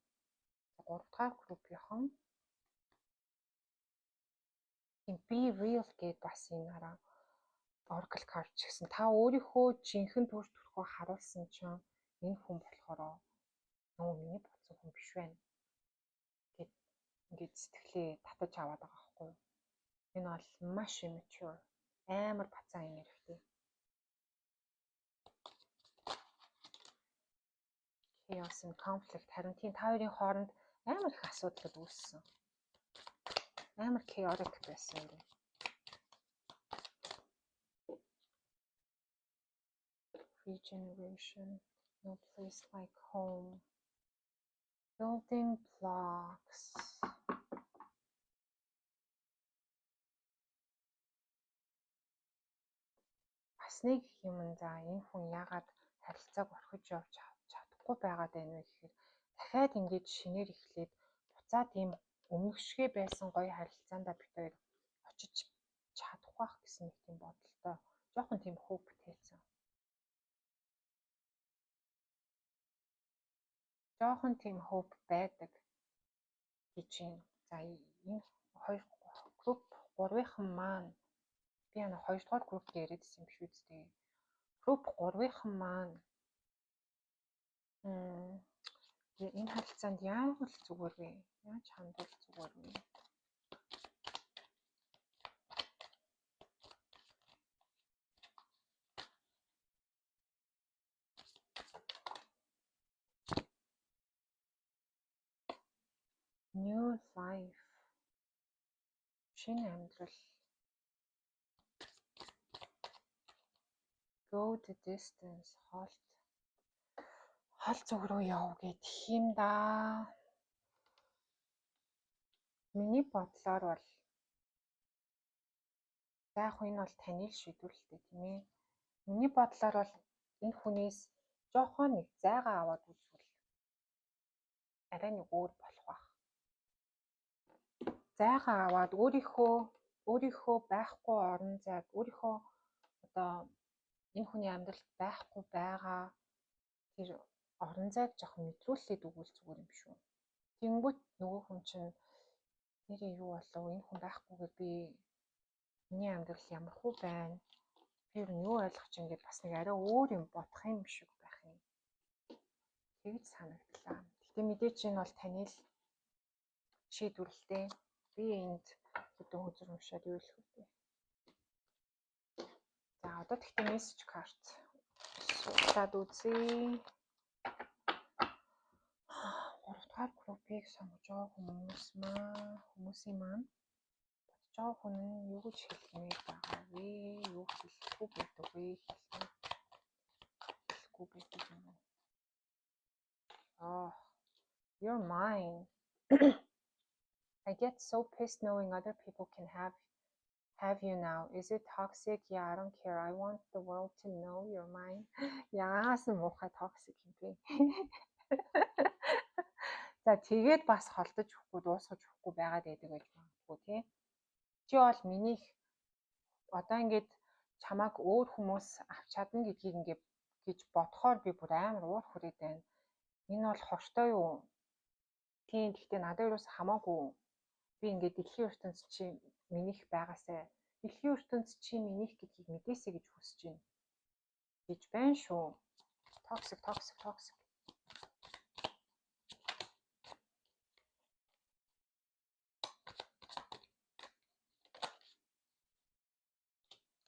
3 дахь группийнхан be real гэдэг бас энэ хараа oracle card ч гэсэн та өөрийнхөө жинхэнэ төр төрхөө харуулсан чинь энэ хүн болохоор миний бодсон хүн биш байна гэд ингээд сэтгэлээ татаж аваад байгаа байхгүй юу. Энэ бол маш immature амар бацаан энергитэй. Chaos and conflict харин тийм та хоёрын хооронд амар их асуудал үүссэн. Амар chaotic байсан юм байна. regeneration, no place like home, building blocks. Бас нэг юм за энэ хүн яагаад харилцааг орхиж явж чадахгүй байгаад байна вэ гэхээр дахиад ингэж шинээр эхлээд буцаад тийм өмнөшгөө байсан гоё харилцаандаа бид хоёр очиж чадах байх гэсэн нэг тийм бодолтой. Жохон тийм хөв бүтээсэн. Жохон тийм хөв байдаг гэж юм. За энэ хоёр групп 3-ын маань би энэ 2-р групп яриадсэн юм биш үстэй. Групп 3-ын маань энэ харилцаанд яаж л зүгээр вэ? Яаж хандвал зүгээр вэ? New life. Шинэ амьдрал. Go the distance. Хол зүг рүү яв гэх юм да. Миний бодлоор бол за яг энэ бол таны л шийдвэрлэлтэй тийм ээ. Миний бодлоор бол энэ хүнээс жоохон нэг зайгаа аваад үзвэл арай нэг өөр болох байх. Зайгаа аваад өөрийнхөө байхгүй орон зайг өөрийнхөө одоо энэ хүний амьдралд байхгүй байгаа тэр орон зайг жоохон мэдрүүлээд өгвөл зүгээр юм шүү. Тэнгүүт нөгөө хүн чинь нэрээ юу болов энэ хүн байхгүйгээр би миний амьдрал ямар хөө байна. Тэр нь юу ойлгох чинь ингээд бас нэг арай өөр юм бодох юм шиг байх юм. Тэгж санагдлаа. Гэтэ мэдээч энэ бол таны л шийдвэрлэлтэй. Би энд өдөө хөзөр уншаад юу хэлэх вэ? За одоо тэгтээ мессеж карт судлаад үзье. 3-р группийг сонгож байгаа хүмүүсийн маань бодож байгаа хүн нь юу гэж хэлмээр байгаа вэ? Юу хэлэхгүй байдаг вэ? Хэлэхгүй байдаг юм уу? You're mine. I get so pissed knowing other people can have you now. Is it toxic? Yeah, I don't care. I want the world to know you're mine. Яасан муухай toxic юм бэ? За тэгээд бас холдож өгөхгүй дуусгаж өгөхгүй байгаад байдаг гэж магадгүй тий. Чи бол минийх одоо ингээд чамааг өөр хүмүүс авч чадна гэдгийг ингээд гэж бодохоор би бүр амар уур хүрээд байна. Энэ бол хортой юу? Тийм гэхдээ надад юус хамаагүй. Би ингээд дэлхийн ертөнц чи минийх байгаасай. Дэлхийн ертөнц чи минийх гэдгийг мэдээсэй гэж хүсэж байна. Гэж байна шүү. Toxic.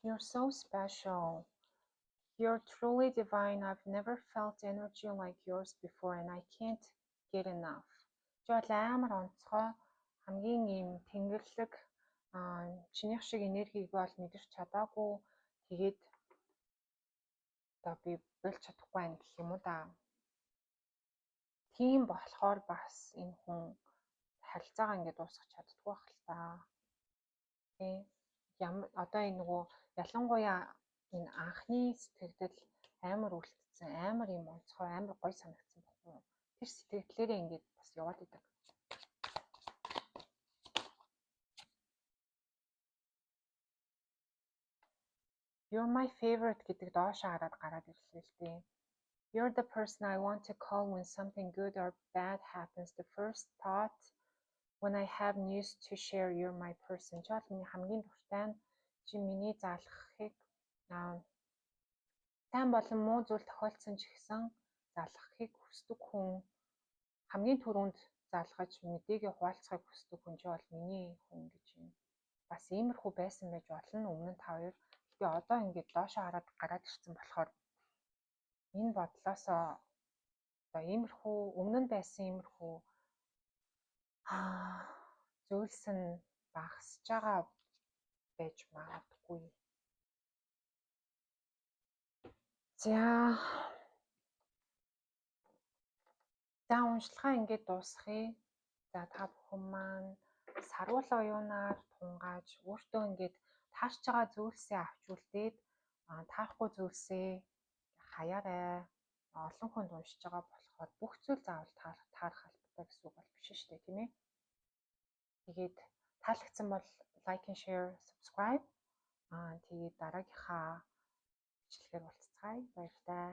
You're so special. You're truly divine. I've never felt energy like yours before and I can't get enough. Жол амар онцгой хамгийн ийм тэнгэрлэг чинийх шиг энергийг бол мэдэрч чадаагүй. Тэгээд одоо би болж чадахгүй байх гэх юм уу да. Тийм болохоор бас энэ хүн харилцаагаа ингээд дуусгах чаддгүй байх л та. Тэ одоо энэ нөгөө ялангуяа энэ анхны сэтгэгдэл амар үлдсэн, амар юм онцгой, амар гоё санагдсан байхгүй юу? Тэр сэтгэлдээрээ ингээд бас яваад идэг. You're my favorite гэдэг доошоо хараад гараад ирлээ л дээ. You're the person I want to call when something good or bad happens. The first thought when I have news to share, you're my person. Чол миний хамгийн дуртай нь чи миний залхахыг сайн болон муу зүйл тохиолдсон ч гэсэн залхахыг хүсдэг хүн, хамгийн түрүүнд залгаж мэдээгээ хуваалцахыг хүсдэг хүн чи бол миний хүн гэж юм. Бас иймэрхүү байсан байж болно өмнө нь та хоёр. Гэтэ одоо ингээд доошоо хараад гараад ирсэн болохоор энэ бодлоосоо одоо иймэрхүү өмнө нь байсан иймэрхүү зүйлс нь багасж байгаа байж магадгүй. За. За уншлагаа ингээд дуусгая. За та бүхэн маань сарвал оюунаар тунгааж өөртөө ингээд таарч байгаа зүйлсээ авч үлдээд таарахгүй зүйлсээ хаяарай. Олон хүнд уншиж байгаа болохоор бүх зүйл заавал таарах албатай гэсэн үг бол биш шүү дээ, тийм ээ. Тэгээд таалагдсан бол like and share, subscribe. Тэгээд дараагийнхаа бичлэгээр уулзцгаая. Баярлалаа.